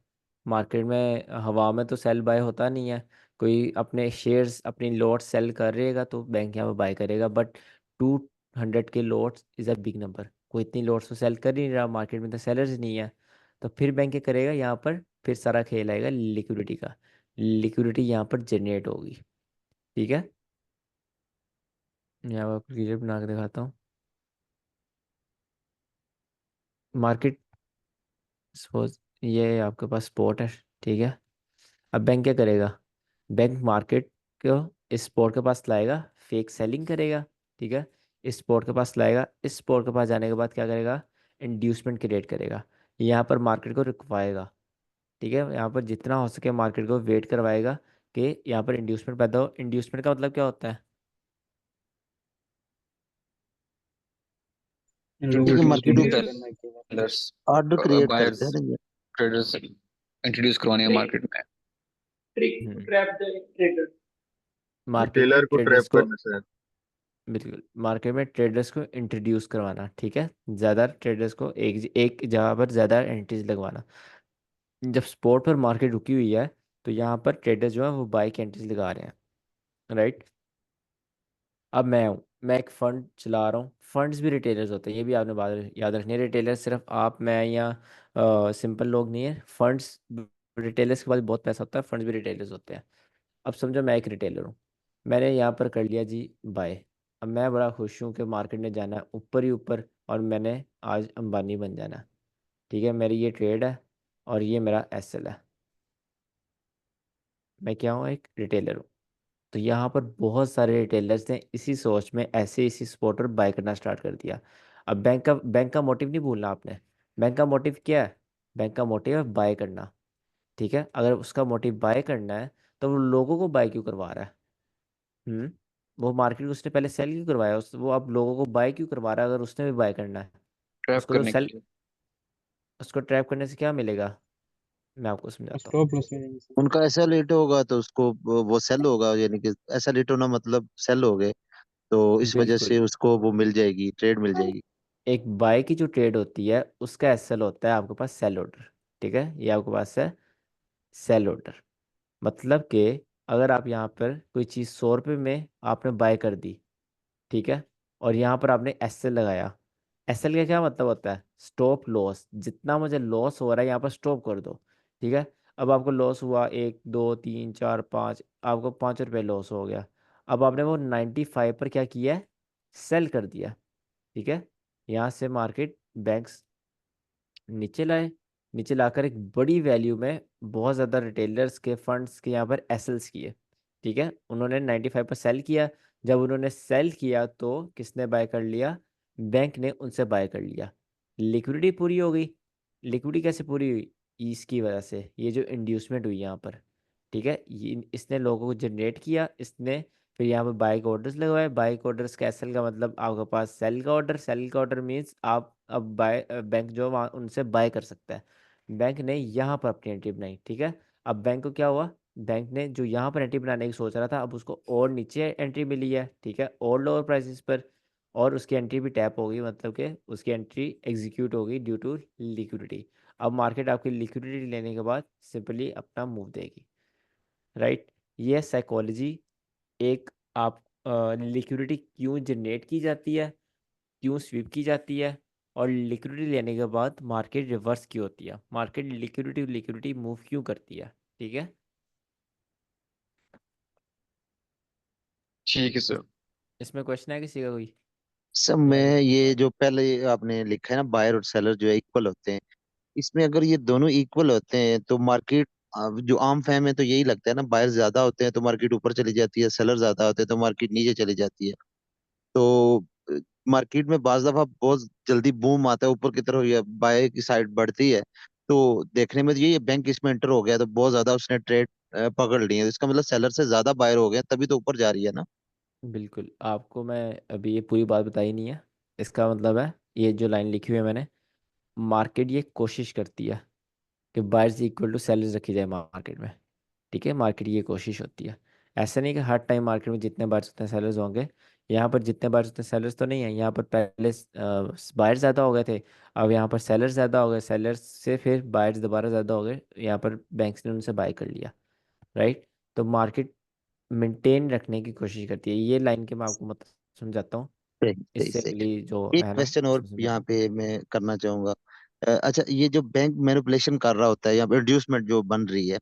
मार्केट में हवा में तो सेल बाय होता नहीं है। कोई अपने शेयर्स अपनी लॉट सेल कर रहेगा तो बैंक यहाँ पे बाय करेगा। बट 200 के lots is a big number. कोई इतनी लॉट्स तो सेल कर ही नहीं रहा, मार्केट में तो सेलर्स नहीं है। तो फिर बैंक क्या करेगा? यहाँ पर फिर सारा खेल आएगा लिक्विडिटी का। लिक्विडिटी यहाँ पर जनरेट होगी। ठीक है, यहाँ पर क्लियर बना के दिखाता हूँ। मार्केट, सपोज ये आपके पास स्पॉट है। ठीक है। अब बैंक क्या करेगा? बैंक मार्केट को इस स्पॉट के पास लाएगा, फेक सेलिंग करेगा। ठीक है, इस स्पॉट के पास लाएगा, इस स्पॉट के पास जाने के बाद क्या करेगा? इंड्यूसमेंट क्रिएट करेगा। यहाँ पर मार्केट को रुकवाएगा। ठीक है, यहाँ पर जितना हो सके मार्केट को वेट करवाएगा कि यहाँ पर इंड्यूसमेंट पैदा हो। इंड्यूसमेंट का मतलब क्या होता है? कि मार्केट में इंट्रोड्यूस सेलर्स, ऑर्डर क्रिएट करते हैं बायर्स, ना ये। ट्रेडर्स इंट्रोड्यूस करवाने हैं ट्रिक मार्केट में। Trick to hmm trap the trader. Market में रिटेलर को ट्रैप ट्रेडर्स को, करना शायद। बिल्कुल मार्केट में ट्रेडर्स को इंट्रोड्यूस करवाना, ठीक है, ज़्यादा ट्रेडर्स को एक जगह पर ज़्यादा एंट्रीज लगवाना। जब स्पॉट पर मार्केट रुकी हुई है तो यहाँ पर ट्रेडर्स जो है वो बाई की एंट्रीज लगा रहे हैं, राइट। अब मैं हूँ, मैं एक फंड चला रहा हूँ, फंड्स भी रिटेलर्स होते हैं, ये भी आपने बात याद रखनी है। रिटेलर सिर्फ आप मैं या सिंपल लोग नहीं है, फंड्स, रिटेलर्स के पास बहुत पैसा होता है, फंड्स भी रिटेलर्स होते हैं। अब समझो मैं एक रिटेलर हूँ, मैंने यहाँ पर कर लिया जी बाय। अब मैं बड़ा खुश हूँ कि मार्केट ने जाना है ऊपर ही ऊपर और मैंने आज अंबानी बन जाना है, ठीक है, मेरी ये ट्रेड है और ये मेरा एसएल है, मैं क्या हूँ, एक रिटेलर हूँ। तो यहाँ पर बहुत सारे रिटेलर्स ने इसी सोच में ऐसे इसी स्पॉट पर बाय करना स्टार्ट कर दिया। अब बैंक का मोटिव नहीं भूलना आपने। बैंक का मोटिव क्या है? बैंक का मोटिव है बाय करना, ठीक है। अगर उसका मोटिव बाय करना है तो वो लोगों को बाय क्यों करवा रहा है? हम्म वो मार्केट उसने पहले सेल क्यों करवाया, वो अब लोगों को बाय क्यों करवा रहा है? अगर उसने भी बाय करना है ट्रैप उसको तो करने के सेल, लिए। उसको ट्रैप करने से क्या मिलेगा, मैं आपको समझाता हूँ। स्टॉप लॉस में नहीं सर। उनका ऐसा लेट होगा तो उसको वो सेल होगा, यानी कि ऐसा लेट होना मतलब सेल हो गए, तो इस वजह बिल्कुल, से उसको वो मिल जाएगी, ट्रेड मिल जाएगी। एक बाय की जो ट्रेड होती है उसका एसएल होता है आपके पास सेल ऑर्डर, ठीक है, ये आपके पास है सेल ऑर्डर। मतलब कि अगर आप यहाँ पर कोई चीज़ 100 रुपये में आपने बाय कर दी, ठीक है, और यहाँ पर आपने एसएल लगाया। एसएल का क्या मतलब होता है? स्टॉप लॉस, जितना मुझे लॉस हो रहा है यहाँ पर स्टॉप कर दो, ठीक है। अब आपको लॉस हुआ 1 2 3 4 5, आपको 5 रुपये लॉस हो गया। अब आपने वो 95 पर क्या किया है? सेल कर दिया, ठीक है। यहाँ से मार्केट बैंक्स नीचे लाए, नीचे लाकर एक बड़ी वैल्यू में बहुत ज़्यादा रिटेलर्स के फंड्स के यहाँ पर एसएल्स किए, ठीक है, उन्होंने 95 पर सेल किया। जब उन्होंने सेल किया तो किसने बाय कर लिया? बैंक ने उनसे बाय कर लिया, लिक्विडिटी पूरी हो गई। लिक्विडिटी कैसे पूरी हुई? इसकी वजह से, ये जो इंड्यूसमेंट हुई यहाँ पर, ठीक है, ये इसने लोगों को जनरेट किया, इसने फिर यहाँ पर बाई के ऑर्डर्स लगवाए। बाई के ऑर्डर्स का एसएल का मतलब आपके पास सेल का ऑर्डर, सेल का ऑर्डर मीन्स आप अब बाय, बैंक जो वहाँ उनसे बाय कर सकता है। बैंक ने यहाँ पर अपनी एंट्री बनाई, ठीक है। अब बैंक को क्या हुआ? बैंक ने जो यहाँ पर एंट्री बनाने की सोच रहा था अब उसको और नीचे एंट्री मिली है, ठीक है, और लोअर प्राइसेस पर, और उसकी एंट्री भी टैप हो गई, मतलब कि उसकी एंट्री एग्जीक्यूट हो गई ड्यू टू लिक्विडिटी। अब मार्केट आपकी लिक्विडिटी लेने के बाद सिंपली अपना मूव देगी, राइट। ये साइकोलॉजी, एक आप लिक्विडिटी क्यों जनरेट की जाती है, क्यों स्वीप की जाती है, और लिक्विडिटी लेने के बाद मार्केट रिवर्स क्यों होती है, मार्केट लिक्विडिटी लिक्विडिटी मूव क्यों करती है, ठीक है। ठीक है इस, सर। इसमें क्वेश्चन है किसी का कोई? सब या में ये जो पहले आपने लिखा है ना, बायर और सेलर जो है इक्वल होते हैं, इसमें अगर ये दोनों इक्वल होते हैं तो मार्केट, जो आम फहम है तो यही लगता है ना, बायर ज्यादा होते हैं तो मार्केट ऊपर चली जाती है, सेलर ज्यादा होते हैं तो मार्केट नीचे चली जाती है। तो मार्केट में बाज दफा बहुत जल्दी बूम आता है ऊपर की तरफ या बाय की साइड बढ़ती है, तो देखने में तो ये बैंक इसमें एंटर हो गया तो बहुत ज्यादा उसने ट्रेड पकड़ ली है, इसका मतलब सेलर से ज्यादा बायर हो गया तभी तो ऊपर जा रही है ना। बिल्कुल, आपको मैं अभी ये पूरी बात बताई नहीं है। इसका मतलब है, ये जो लाइन लिखी हुई है मैंने, मार्केट ये कोशिश करती है कि बायर्स इक्वल टू सेलर्स रखी जाए मार्केट में, ठीक है, मार्केट की ये कोशिश होती है। ऐसा नहीं कि हर टाइम मार्केट में जितने बार्स उतने सेलर्स होंगे, यहाँ पर जितने बार्स उतने सेलर्स तो नहीं है, यहाँ पर पहले बायर्स ज़्यादा हो गए थे, अब यहाँ पर सेलर्स ज़्यादा हो गए, सेलर्स से फिर बायर्स दोबारा ज़्यादा हो गए, यहाँ पर बैंक्स ने उनसे बाय कर लिया, राइट। तो मार्केट मेंटेन रखने की कोशिश करती है, ये लाइन के मैं आपको मतलब समझाता हूँ, सही सही इससे सही। अगली जो एक है ना क्वेश्चन और उसमें यहाँ समझाता हूँ। पे मैं करना चाहूंगा। अच्छा, ये जो बैंक मैनिपुलेशन कर रहा होता है या रिड्यूसमेंट जो बन रही है,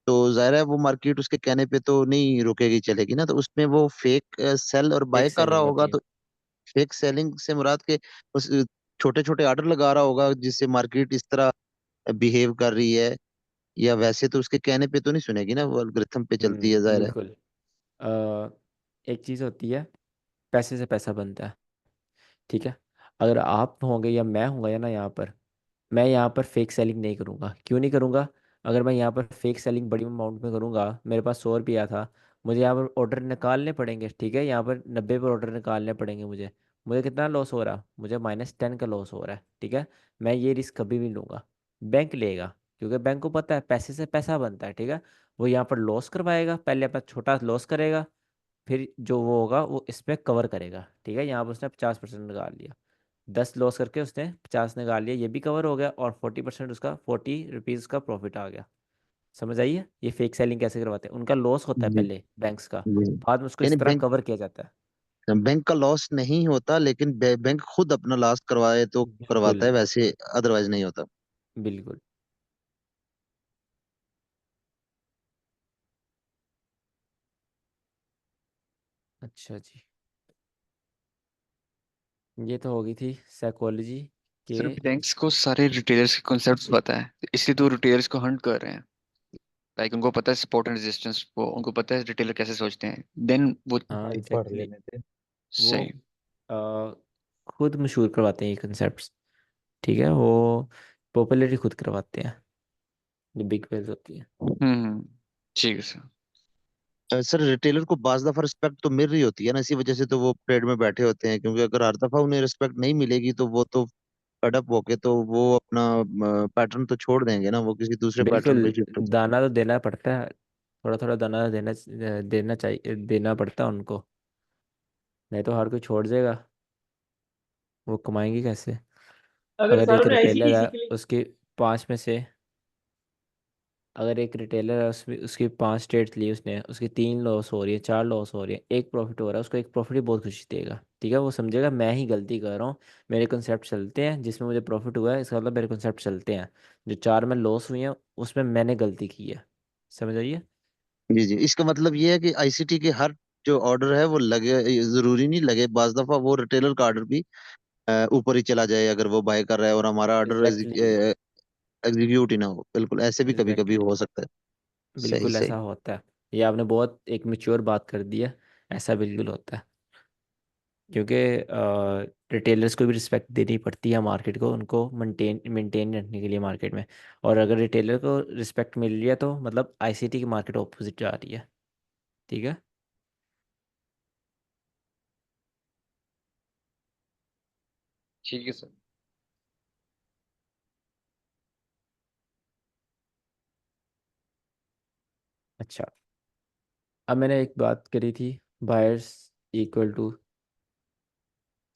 तो जाहिर है वो मार्केट उसके कहने पे तो नहीं रुकेगी चलेगी ना, तो उसमें वो फेक सेल और बाय एक कर रहा सेलिंग होगा, होती है। तो फेक सेलिंग से मुराद के उस छोटे छोटे ऑर्डर लगा रहा होगा जिससे मार्केट इस तरह बिहेव कर रही है, या वैसे तो उसके कहने पे तो नहीं सुनेगी ना, वो एल्गोरिथम पे चलती है जाहिर है। बिल्कुल। अ, एक चीज़ होती है, पैसे से पैसा बनता है, ठीक है। अगर आप होंगे या मैं होऊंगा या ना यहाँ पर, मैं यहाँ पर फेक सेलिंग नहीं करूँगा। क्यों नहीं करूँगा? अगर मैं यहाँ पर फेक सेलिंग बड़ी अमाउंट में करूँगा, मेरे पास 100 रुपया था, मुझे यहाँ पर ऑर्डर निकालने पड़ेंगे, ठीक है, यहाँ पर 90 पर ऑर्डर निकालने पड़ेंगे मुझे। मुझे कितना लॉस हो रहा? मुझे -10 का लॉस हो रहा है, ठीक है। मैं ये रिस्क कभी भी नहीं लूँगा, बैंक लेगा, क्योंकि बैंक को पता है पैसे से पैसा बनता है, ठीक है। वो यहाँ पर लॉस करवाएगा, पहले अपना छोटा लॉस करेगा, फिर जो वो होगा वो इसमें कवर करेगा। ठीक है, यहाँ पर उसने 50% निकाल लिया, 10 लॉस करके उसने 50 निकाल लिया, ये भी कवर हो गया, और 40% उसका 40 रुपीज़ का प्रॉफिट आ गया। समझ आई है ये फेक सेलिंग कैसे करवाते हैं? उनका लॉस होता है जी पहले बैंक्स का, जी। बाद में उसको यानी इस तरह बैंक कवर किया जाता है। बैंक का लॉस नहीं होता, लेकिन बैंक खुद अपना लॉस करवाए तो करवाता बिल्कुल है, वैसे अदरवाइज नहीं होता। बिल्कुल। अच्छा जी, ये तो होगी थी साइकोलॉजी के। सिर्फ बैंक्स को सारे रिटेलर्स के कॉन्सेप्ट्स पता है, इसलिए तो रिटेलर्स को हंट कर रहे हैं। लाइक उनको पता है सपोर्ट एंड रेजिस्टेंस को, उनको पता है रिटेलर कैसे सोचते हैं, देन वो हाँ भाई पढ़ एग्जैक्टली। लेने थे। वो सही। अ, खुद मशहूर करवाते हैं ये कंसेप्ट। ठीक है, वो पॉपुलरिटी खुद करवाते हैं, जो बिग वेल्स होती है। हम्म। ठीक है सर। सर रिटेलर को बाज दफा रिस्पेक्ट तो मिल रही होती है ना, इसी वजह से तो वो ट्रेड में बैठे होते हैं, क्योंकि अगर हर दफा उन्हें रिस्पेक्ट नहीं मिलेगी तो वो तो अडप होके तो वो अपना पैटर्न तो छोड़ देंगे ना, वो किसी दूसरे पैटर्न बिल्कुल, पे शिफ्ट हो जाएंगे। दाना तो देना पड़ता है, थोड़ा थोड़ा दाना देना चाहिए, देना पड़ता है उनको, नहीं तो हर कोई छोड़ देगा, वो कमाएंगे कैसे? अगर अगर एक सर मैं रिटेलर है, आईसीडीसी के लिए, उसके पांच में से, अगर एक रिटेलर है उसमें उसकी 5 ट्रेड्स ली उसने, उसकी 3 लॉस हो रही है, 4 लॉस हो रही है, एक प्रॉफिट हो रहा है, उसको एक प्रॉफिट ही बहुत खुशी देगा। ठीक है, वो समझेगा मैं ही गलती कर रहा हूँ, मेरे कंसेप्ट चलते हैं, जिसमें मुझे प्रॉफिट हुआ है इसका मतलब मेरे कंसेप्ट चलते हैं, जो 4 में लॉस हुई हैं उसमें मैंने गलती की है। समझ आइए। जी जी, इसका मतलब ये है कि आईसीटी के हर जो ऑर्डर है वो लगे, जरूरी नहीं लगे, बाज दफा वो रिटेलर का ऑर्डर भी ऊपर ही चला जाए अगर वो बाय कर रहा है और हमारा ऑर्डर एग्जैक्टली। एग्जीक्यूट ही ना हो, बिल्कुल ऐसे भी कभी कभी एग्जैक्टली, हो सकता है। सही बिल्कुल ऐसा सही। होता है। ये आपने बहुत एक मेच्योर बात कर दी है, ऐसा बिल्कुल होता है, क्योंकि रिटेलर्स को भी रिस्पेक्ट देनी पड़ती है मार्केट को, उनको मेंटेन मेंटेन रखने के लिए मार्केट में। और अगर रिटेलर को रिस्पेक्ट मिल रही है तो मतलब आईसीटी की मार्केट ऑपोजिट जा रही है। ठीक है। ठीक है सर। अच्छा, अब मैंने एक बात करी थी, बायर्स इक्वल टू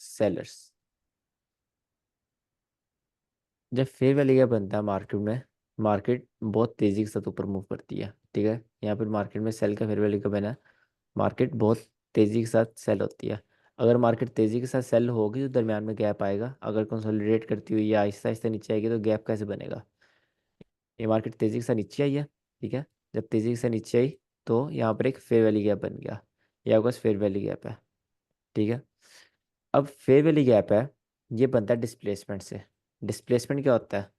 सेलर्स। जब फेयर वैल्यू गैप बनता है मार्केट में, मार्केट बहुत तेज़ी के साथ ऊपर मूव करती है। ठीक है, यहाँ पर मार्केट में सेल का फेयर वैल्यू गैप बना, मार्केट बहुत तेज़ी के साथ सेल होती है। अगर मार्केट तेज़ी के साथ सेल होगी तो दरम्यान में गैप आएगा, अगर कंसोलिडेट करती हुई या आहिस्ता आहिस्ता नीचे आएगी तो गैप कैसे बनेगा? ये मार्केट तेज़ी के साथ नीचे आई है। ठीक है, जब तेज़ी के साथ नीचे आई तो यहाँ पर एक फेयर वैल्यू गैप बन गया, ये आपका फेयर वैल्यू गैप है। ठीक है, अब फेयर वैल्यू गैप है, ये बनता है डिस्प्लेसमेंट से। डिस्प्लेसमेंट क्या होता है?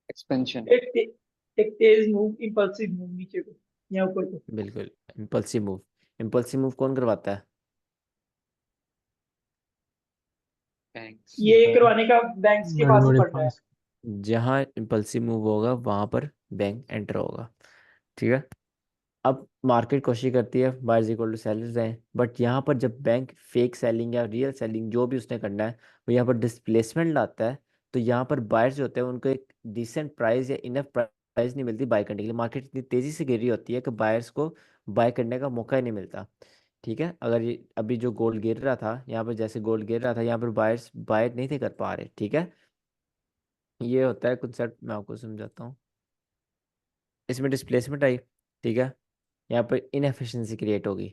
एक्सपेंशन। एक तेज मूव, इम्पल्सिव मूव नीचे को या ऊपर को, बिल्कुल, इम्पल्सिव मूव। इम्पल्सिव मूव कौन करवाता है? थैंक्स। ये बैंक, करवाने का बैंक्स के बड़े पास ही बड़े फंडा है। फंड्स। जहाँ इम्पल्सिव मूव होगा वहां पर बैंक एंटर होगा। ठीक है, अब मार्केट कोशिश करती है बायर्स इक्वल टू सेलर्स हैं, बट यहाँ पर जब बैंक फेक सेलिंग या रियल सेलिंग जो भी उसने करना है वो यहाँ पर डिस्प्लेसमेंट लाता है, तो यहाँ पर बायर्स जो होते हैं उनको एक डिसेंट प्राइस या इनफ प्राइस नहीं मिलती बाय करने के लिए। मार्केट इतनी तेज़ी से गिर रही होती है कि बायर्स को बाय करने का मौका ही नहीं मिलता। ठीक है, अगर ये अभी जो गोल्ड गिर रहा था यहाँ पर, जैसे गोल्ड गिर रहा था यहाँ पर बायर्स बाय नहीं थे कर पा रहे। ठीक है, ये होता है कंसेप्ट, मैं आपको समझाता हूँ। इसमें डिस्प्लेसमेंट आई। ठीक है, यहाँ पर इनएफिशिएंसी क्रिएट होगी।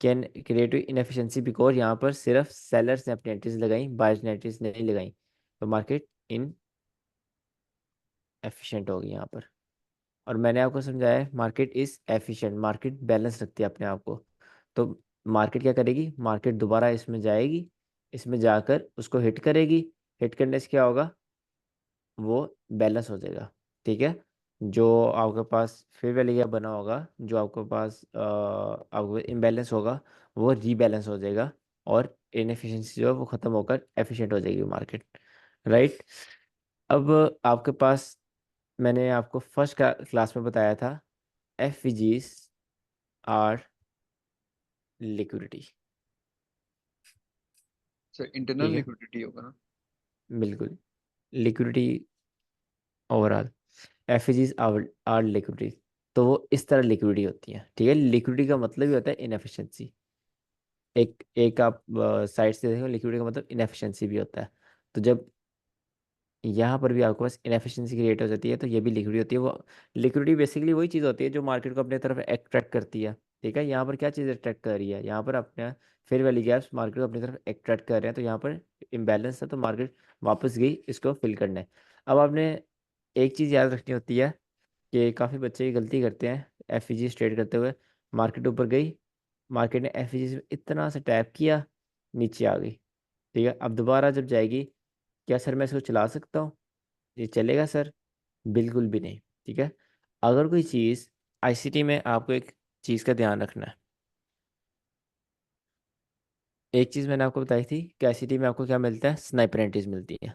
कैन क्रिएट हुई इनएफिशिएंसी बिकॉज यहाँ पर सिर्फ सेलर्स ने अपनी एंट्रीज लगाई, बायर्स ने एंट्रीज नहीं लगाई, तो मार्केट इन एफिशिएंट होगी यहाँ पर। और मैंने आपको समझाया है market is efficient, market balance रखती है अपने आप को। तो मार्केट क्या करेगी, मार्केट दोबारा इसमें जाएगी, इसमें जाकर उसको हिट करेगी, हिट करने से क्या होगा, वो बैलेंस हो जाएगा। ठीक है, जो आपके पास फेयर वैल्यू गैप बना होगा, जो आपके पास आपको इम्बैलेंस होगा, वो रीबैलेंस हो जाएगा, और इनएफिशिएंसी जो है वो ख़त्म होकर एफिशिएंट हो जाएगी मार्केट। राइट। अब आपके पास, मैंने आपको फर्स्ट क्लास में बताया था, एफवीजीज आर लिक्विडिटी। सर ठीक इंटरनल है, लिक्विडिटी होगा ना। बिल्कुल, लिक्विडिटी ओवरऑल, एफवीजीज आर लिक्विडिटी। तो वो इस तरह लिक्विडिटी होती है। ठीक है, लिक्विडिटी का मतलब ही होता है इनएफिशिएंसी। एक एक आप साइड से देखो, लिक्विडिटी का मतलब इनएफिशिएंसी भी होता है। तो जब यहाँ पर भी आपके पास इनएफिशिएंसी क्रिएट हो जाती है, तो ये भी लिक्विडिटी होती है। वो लिक्विडिटी बेसिकली वही चीज़ होती है जो मार्केट को अपने तरफ अट्रैक्ट करती है। ठीक है, यहाँ पर क्या चीज़ अट्रैक्ट कर रही है, यहाँ पर अपने फेयर वैल्यू गैप्स मार्केट को अपनी तरफ अट्रैक्ट कर रहे हैं, तो यहाँ पर इम्बैलेंस है, तो मार्केट वापस गई इसको फिल करने। अब आपने एक चीज़ याद रखनी होती है कि काफ़ी बच्चे ये गलती करते हैं एफईजी ट्रेड करते हुए। मार्केट ऊपर गई, मार्केट ने एफईजी से इतना सा टैप किया, नीचे आ गई। ठीक है, अब दोबारा जब जाएगी, क्या सर मैं इसको चला सकता हूँ? ये चलेगा सर? बिल्कुल भी नहीं। ठीक है, अगर कोई चीज़ आईसीटी में आपको एक चीज़ का ध्यान रखना है। एक चीज़ मैंने आपको बताई थी कि आईसीटी में आपको क्या मिलता है, स्नाइपर एंट्रीज मिलती है।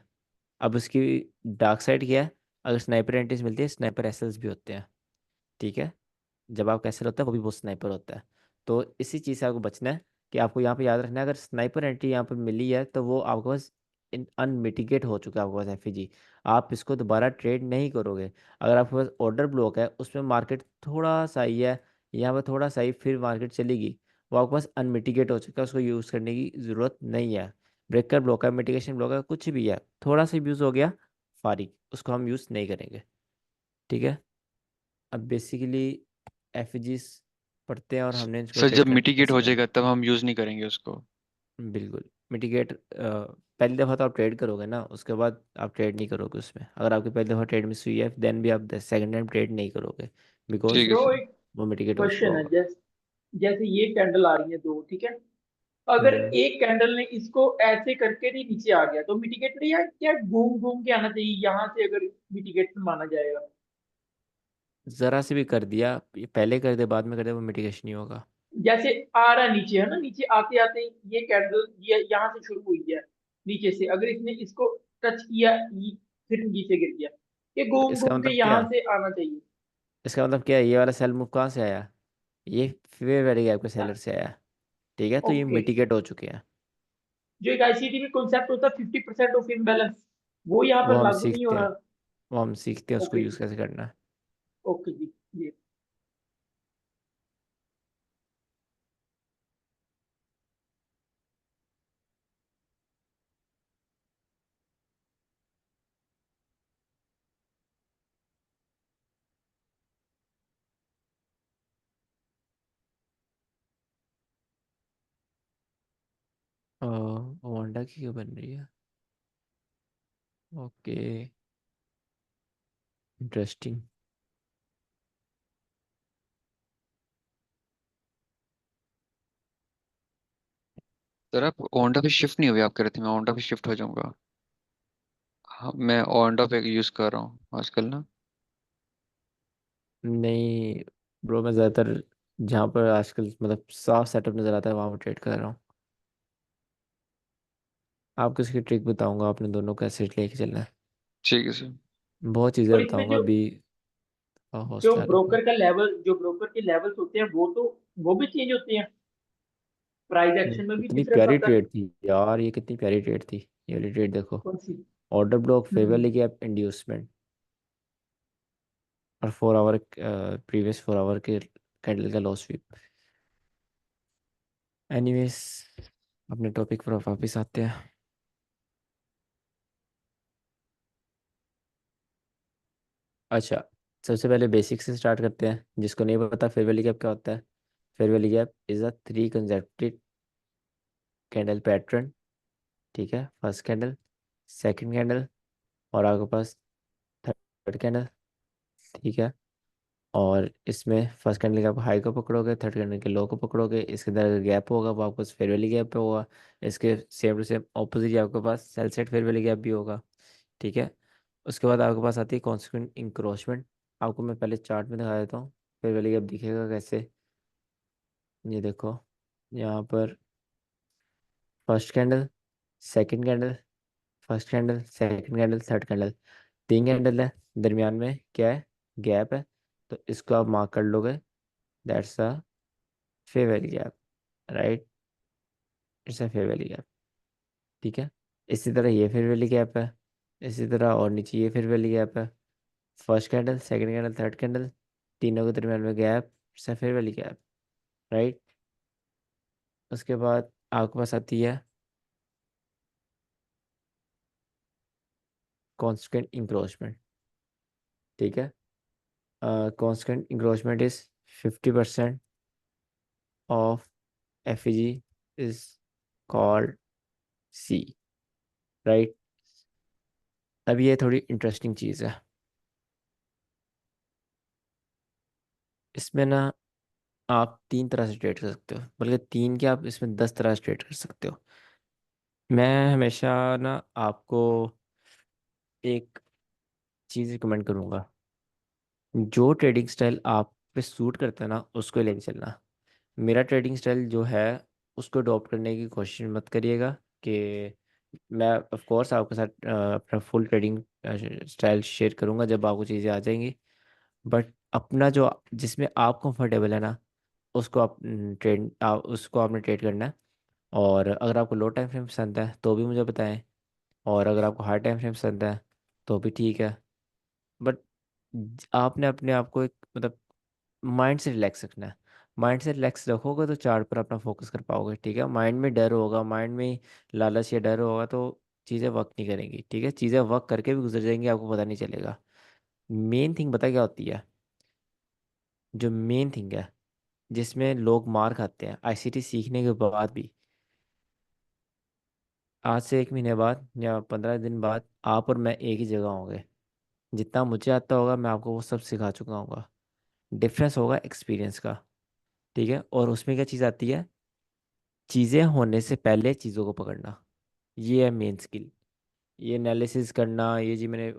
अब उसकी डार्क साइड क्या है, अगर स्नाइपर एंट्रीज मिलती है, स्नाइपर एसएल्स भी होते हैं। ठीक है, जब आपका एसएल होता है वो भी वो स्नाइपर होता है। तो इसी चीज़ से आपको बचना है कि आपको यहाँ पे याद रखना है, अगर स्नाइपर एंट्री यहाँ पर मिली है तो वो आपके पास अनमिटिगेट हो चुका है आपके पास एफईजी। आप इसको दोबारा ट्रेड नहीं करोगे। अगर आपके पास ऑर्डर ब्लॉक है, उसमें मार्केट थोड़ा सा ही है, यहाँ पर थोड़ा सा ही फिर मार्केट चलेगी, वो आपके पास अनमिटिगेट हो चुका है, उसको यूज़ करने की ज़रूरत नहीं है। ब्रेकर ब्लॉक है, मिटिगेशन ब्लॉक है, कुछ भी है, थोड़ा सा यूज़ हो गया, फारिग, उसको हम यूज़ नहीं करेंगे। ठीक है, अब बेसिकली एफजीज पढ़ते हैं और हमने इसको सर ट्रेड जब करना मिटिगेट कैसे हो करना जाएगा तब हम यूज़ नहीं करेंगे उसको। है। बिल्कुल, मिटिगेट पहली दफ़ा तो आप ट्रेड करोगे ना, उसके बाद आप ट्रेड नहीं करोगे उसमें। अगर आपकी पहली दफ़ा ट्रेड मिस हुई है, देन भी आप सेकंड टाइम ट्रेड नहीं करोगे, बिकॉज ठीक है ब्रो सर। एक वो मिटिगेट हो चुका क्वेश्चन है, होगा। जैसे जैसे ये कैंडल आ रही है दो, ठीक है, अगर हम्म एक कैंडल ने इसको ऐसे करके भी नीचे आ गया तो मिटिगेट नहीं, या क्या घूम घूम के आना चाहिए यहाँ से, अगर मिटिगेट माना जाएगा? ज़रा से भी कर दिया, ये पहले कर दे बाद में कर दे, वो मिटिगेशन नहीं होगा। जैसे आ रहा नीचे है ना, नीचे आते आते ये कैंडल ये यहाँ से शुरू हुई है, नीचे से अगर इसने इसको टच किया, फिर नीचे गिर गया, ये तो घूम इसका घूम के मतलब यहाँ क्या, से आना चाहिए। इसका मतलब क्या है, ये वाला सेल मूव कहाँ से आया, ये फेयर वैल्यू गैप के सेलर से आया। ठीक है, तो ये ओके, मिटिगेट हो चुके हैं। जो एक आईसीटी में कॉन्सेप्ट होता है 50% ऑफ इम्बैलेंस, वो यहाँ वो पर हम लागू नहीं हो सीखते हैं, रहा। वो हम सीखते हैं उसको ओके यूज़ जी, कैसे करना है। ओके जी, ये होंडा की क्यों बन रही है? Okay, interesting. सर आप ओंडा पे शिफ्ट नहीं हुए, आप कह रहे थे मैं ओंडा पे शिफ्ट हो जाऊंगा। हाँ मैं ओंडा पे यूज़ कर रहा हूँ आजकल ना। नहीं ब्रो, मैं ज़्यादातर जहाँ पर आजकल मतलब साफ सेटअप नज़र आता है वहाँ पर ट्रेड कर रहा हूँ। आपको इसकी ट्रिक बताऊंगा, आपने दोनों को कैसे लेके चलना है। ठीक है सर। बहुत चीज़ें और इसमें बताऊंगा अभी, जो हौसला रखो। ब्रोकर का लेवल, जो ब्रोकर के लेवल्स होते हैं, वो तो वो भी चेंज होते हैं, प्राइस एक्शन में भी कितनी डिफरेंस प्यारी आता है। ट्रेड थी यार, ये कितनी प्यारी ट्रेड थी। ये वाली ट्रेड देखो, कौन सी? ऑर्डर ब्लॉक, फेवर हम्म, लेके आप इंड्यूसमेंट, और 4 आवर प्रीवियस 4 आवर के कैंडल का लॉस स्वीप। एनीवेज, अपने टॉपिक पर वापस आते हैं। अच्छा, सबसे पहले बेसिक से स्टार्ट करते हैं। जिसको नहीं पता फेयर वैल्यू गैप क्या होता है, fair value gap is a 3 consecutive candle pattern. ठीक है, फर्स्ट कैंडल, सेकंड कैंडल, और आपके पास थर्ड कैंडल। ठीक है, और इसमें फर्स्ट कैंडल के आप हाई को पकड़ोगे, थर्ड कैंडल के लो को पकड़ोगे, इसके अंदर अगर गैप होगा वो आपको फेयर वैल्यू गैप पे होगा। इसके सेम टू सेम ऑपोजिट आपके पास sell side fair value gap भी होगा। ठीक है, उसके बाद आपके पास आती है कॉन्सिक्वेंट इंक्रोचमेंट। आपको मैं पहले चार्ट में दिखा देता हूँ फेयर वैल्यू गैप दिखेगा कैसे। ये देखो, यहाँ पर first candle, second candle, first candle, second candle, third candle, 3 candle है, दरमियान में क्या है, गैप है। तो इसको आप मार्क कर लोगे, that's a fair value gap, right, it's a fair value gap. ठीक है, इसी तरह ये फेयर वैल्यू गैप है, इसी तरह और नीचे ये फेयर वैल्यू गैप है। First candle, second candle, third candle, तीनों के दरमियान में गैप, सफ़ेद वाली गैप, राइट। उसके बाद आपके पास आती है कांस्टेंट इंक्रोचमेंट, ठीक है। Constant encroachment is 50% of FVG is called C, right. अब ये थोड़ी इंटरेस्टिंग चीज़ है। इसमें ना आप तीन तरह से ट्रेड कर सकते हो, बल्कि तीन क्या, आप इसमें 10 तरह से ट्रेड कर सकते हो। मैं हमेशा ना आपको एक चीज़ रिकमेंड करूँगा, जो ट्रेडिंग स्टाइल आप पे सूट करता है ना उसको लेके चलना। मेरा ट्रेडिंग स्टाइल जो है उसको अडॉप्ट करने की कोशिश मत करिएगा कि मैं ऑफ कोर्स आपके साथ अपना फुल ट्रेडिंग स्टाइल शेयर करूँगा जब आपको चीज़ें आ जाएंगी। बट अपना जो जिसमें आप कंफर्टेबल है ना उसको आप उसको आपने ट्रेड करना है। और अगर आपको लो टाइम फ्रेम पसंद है तो भी मुझे बताएं, और अगर आपको हाई टाइम फ्रेम पसंद है तो भी ठीक है। बट आपने अपने आप को एक मतलब माइंड से रिलैक्स रखना है। माइंड से रिलैक्स रखोगे तो चार्ट पर अपना फोकस कर पाओगे, ठीक है। माइंड में डर होगा, माइंड में लालच या डर होगा तो चीज़ें वर्क नहीं करेंगी, ठीक है। चीज़ें वर्क करके भी गुजर जाएंगी, आपको पता नहीं चलेगा। मेन थिंग पता क्या होती है, जो मेन थिंग है जिसमें लोग मार खाते हैं आईसीटी सीखने के बाद भी, आज से 1 महीने बाद या 15 दिन बाद आप और मैं एक ही जगह होंगे। जितना मुझे आता होगा मैं आपको वो सब सिखा चुका हूँ। डिफरेंस होगा एक्सपीरियंस का, ठीक है। और उसमें क्या चीज़ आती है, चीज़ें होने से पहले चीज़ों को पकड़ना, ये है मेन स्किल। ये एनालिसिस करना, ये जी मैंने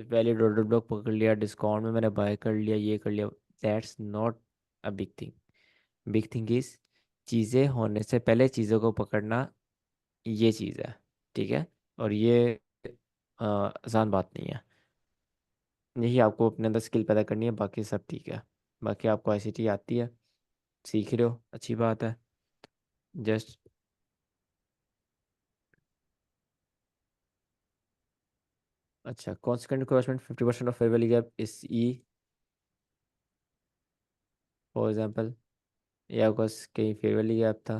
वैलिड ऑर्डर ब्लॉक पकड़ लिया, डिस्काउंट में मैंने बाय कर लिया, ये कर लिया, that's not a big thing. Big thing is चीज़ें होने से पहले चीज़ों को पकड़ना, ये चीज़ है, ठीक है। और ये आसान बात नहीं है। यही आपको अपने अंदर स्किल पैदा करनी है, बाकी सब ठीक है। बाकी आपको आईसीटी आती है, सीख रहे हो, अच्छी बात है। जस्ट अच्छा, कॉन्सिक्वेंट क्रॉसमेंट 50% ऑफ फेयर वैल्यू गैप इस ई, फॉर एग्जांपल ये आपका कहीं फेयर वैल्यू गैप था,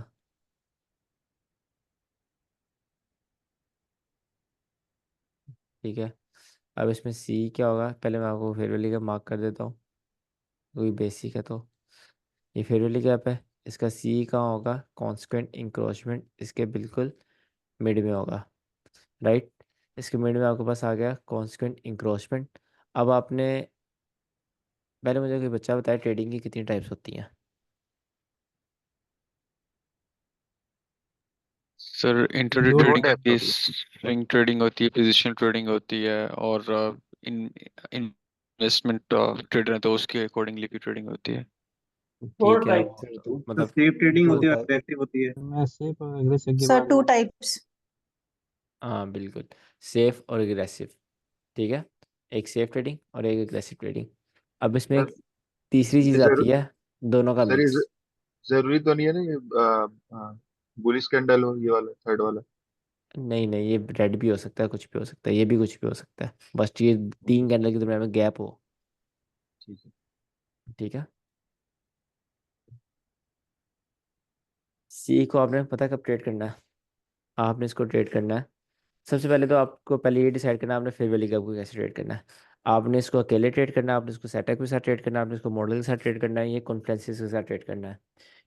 ठीक है। अब इसमें सी क्या होगा, पहले मैं आपको फेयर वैल्यू गैप मार्क कर देता हूँ, वही बेसिक है। तो ये फेयर वैल्यू गैप है, इसका सी कहाँ होगा, कॉन्सिक्वेंट इंक्रोचमेंट इसके बिल्कुल मिड में होगा, राइट। इसके मिड में आपके पास आ गया कॉन्सिक्वेंट इंक्रोचमेंट। अब आपने पहले मुझे कोई बच्चा बताया ट्रेडिंग की कितनी टाइप्स होती हैं। सर इंट्राडे दो ट्रेडिंग टाइप होती है, होती है। स्विंग ट्रेडिंग होती है, पोजिशनल ट्रेडिंग होती है, और इन इन्वेस्टमेंट ट्रेडर है तो उसके अकॉर्डिंगली भी ट्रेडिंग होती है। फोर ठीक है, टाइप आप सर दो तो मतलब सेफ ट्रेडिंग दो होती है, टाइप अग्रेसिव होती है। मैं सिर्फ एग्रेसिव के सर बारे टू में। टाइप्स। हाँ बिल्कुल, सेफ और एग्रेसिव, ठीक है। एक सेफ ट्रेडिंग और एक एग्रेसिव ट्रेडिंग। अब इसमें सर एक तीसरी ये चीज़ आती है, दोनों का सर ये मिक्स। जरूरी तो नहीं है ना ये बुलिश कैंडल हो ये वाला थर्ड वाला। नहीं नहीं, ये रेड भी हो सकता है, कुछ भी हो सकता है, ये भी कुछ भी हो सकता है, बस ये तीन कैंडल के दरम्यान में गैप हो, ठीक है। ठीक है। सी को आपने पता कब ट्रेड करना है, आपने इसको ट्रेड करना है। सबसे पहले तो आपको पहले ये डिसाइड करना है आपने फेयर वैल्यू गैप को कैसे ट्रेड करना है। आपने इसको अकेले ट्रेड करना है, आपने इसको सेटअप के साथ ट्रेड करना है, आपने इसको मॉडल के साथ ट्रेड करना है, ये कॉन्फ्रेंसिस के साथ ट्रेड करना है,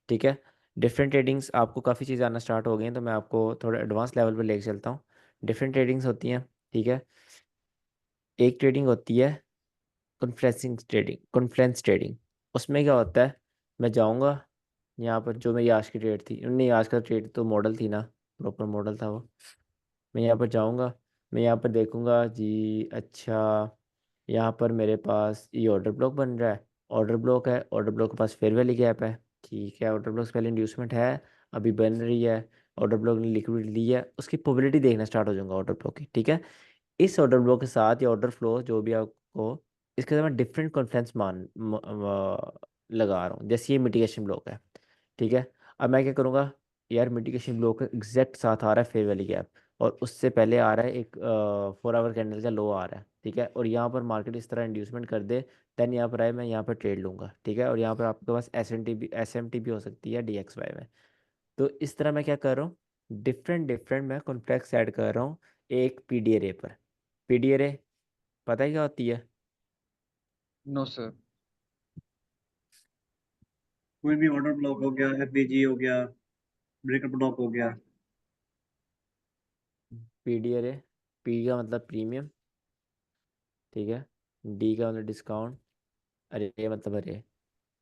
ठीक है। डिफरेंट ट्रेडिंग्स आपको काफ़ी चीज़ें आना स्टार्ट हो गई हैं, तो मैं आपको थोड़ा एडवांस लेवल पर लेके चलता हूँ। डिफरेंट ट्रेडिंग्स होती हैं, ठीक है। एक ट्रेडिंग होती है कॉन्फ्रेंसिंग ट्रेडिंग, कॉन्फ्रेंस ट्रेडिंग। उसमें क्या होता है, मैं जाऊँगा यहाँ पर, जो मेरी आज की ट्रेड थी, नहीं आज का ट्रेड तो मॉडल थी ना, प्रॉपर मॉडल था वो। मैं यहाँ पर जाऊँगा, मैं यहाँ पर देखूँगा जी, अच्छा यहाँ पर मेरे पास ये ऑर्डर ब्लॉक बन रहा है, ऑर्डर ब्लॉक है, ऑर्डर ब्लॉक के पास फेयर वैल्यू गैप है, ठीक है। ऑर्डर ब्लॉक से पहले इंड्यूसमेंट है, अभी बन रही है, ऑर्डर ब्लॉक ने लिक्विडिटी ली है, उसकी प्रोबेबिलिटी देखना स्टार्ट हो जाऊंगा ऑर्डर ब्लॉक की, ठीक है। इस ऑर्डर ब्लॉक के साथ या ऑर्डर फ्लो जो भी आपको, इसके साथ मैं डिफरेंट कॉन्फ्रेंस लगा रहा हूँ, जैसे ये मिटिगेशन ब्लॉक है, ठीक है। अब मैं क्या करूँगा, यार मिटिगेशन ब्लॉक के एग्जैक्ट साथ आ रहा है फेयर वैल्यू गैप, और उससे पहले आ रहा है एक 4 आवर कैंडल का लो आ रहा है, ठीक है, और यहाँ पर मार्केट इस तरह इंड्यूसमेंट कर दे, देन यहाँ पर आए मैं यहाँ पर ट्रेड लूंगा, ठीक है, और यहाँ पर आपके पास एस एम टी भी हो सकती है DXY में। तो इस तरह मैं क्या कर रहा हूँ, डिफरेंट डिफरेंट मैं कॉन्ट्रैक्ट्स ऐड कर रहा हूँ एक पीडीआरए पर। पीडीआरए पता है क्या होती है? No sir. कोई भी ऑर्डर ब्लॉक हो गया, एफबीजी हो गया, ब्रेकअप ब्लॉक हो गया। पीडीआरए, पी का मतलब प्रीमियम, ठीक है, डी का मतलब डिस्काउंट, अरे मतलब अरे,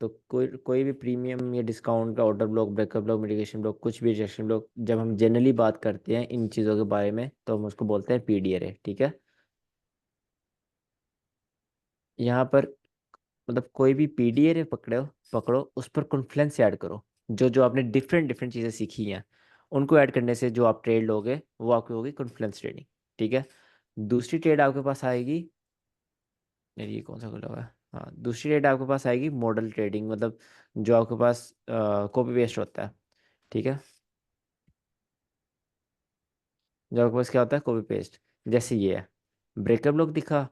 तो कोई कोई भी प्रीमियम या डिस्काउंट का order block, breakup block, mitigation block, कुछ भी रिजेक्शन ब्लॉक, जब हम जनरली बात करते हैं इन चीज़ों के बारे में तो हम उसको बोलते हैं पीडीआरए, ठीक है। यहाँ पर मतलब कोई भी पीडीआरए पकड़ो पकड़ो, उस पर कॉन्फ्लुएंस ऐड करो, जो जो आपने डिफरेंट डिफरेंट चीज़ें सीखी हैं उनको ऐड करने से जो आप ट्रेड लोगे वो आपकी होगी कॉन्फ्लुएंस ट्रेडिंग, ठीक है। दूसरी ट्रेड आपके पास आएगी, यार ये कौन सा खुला हुआ है, हाँ, दूसरी ट्रेड आपके पास आएगी मॉडल ट्रेडिंग, मतलब जो आपके पास कॉपी पेस्ट होता है, ठीक है, जो आपके पास क्या होता है कॉपी पेस्ट, जैसे ये है, ब्रेकअप लॉक दिखा,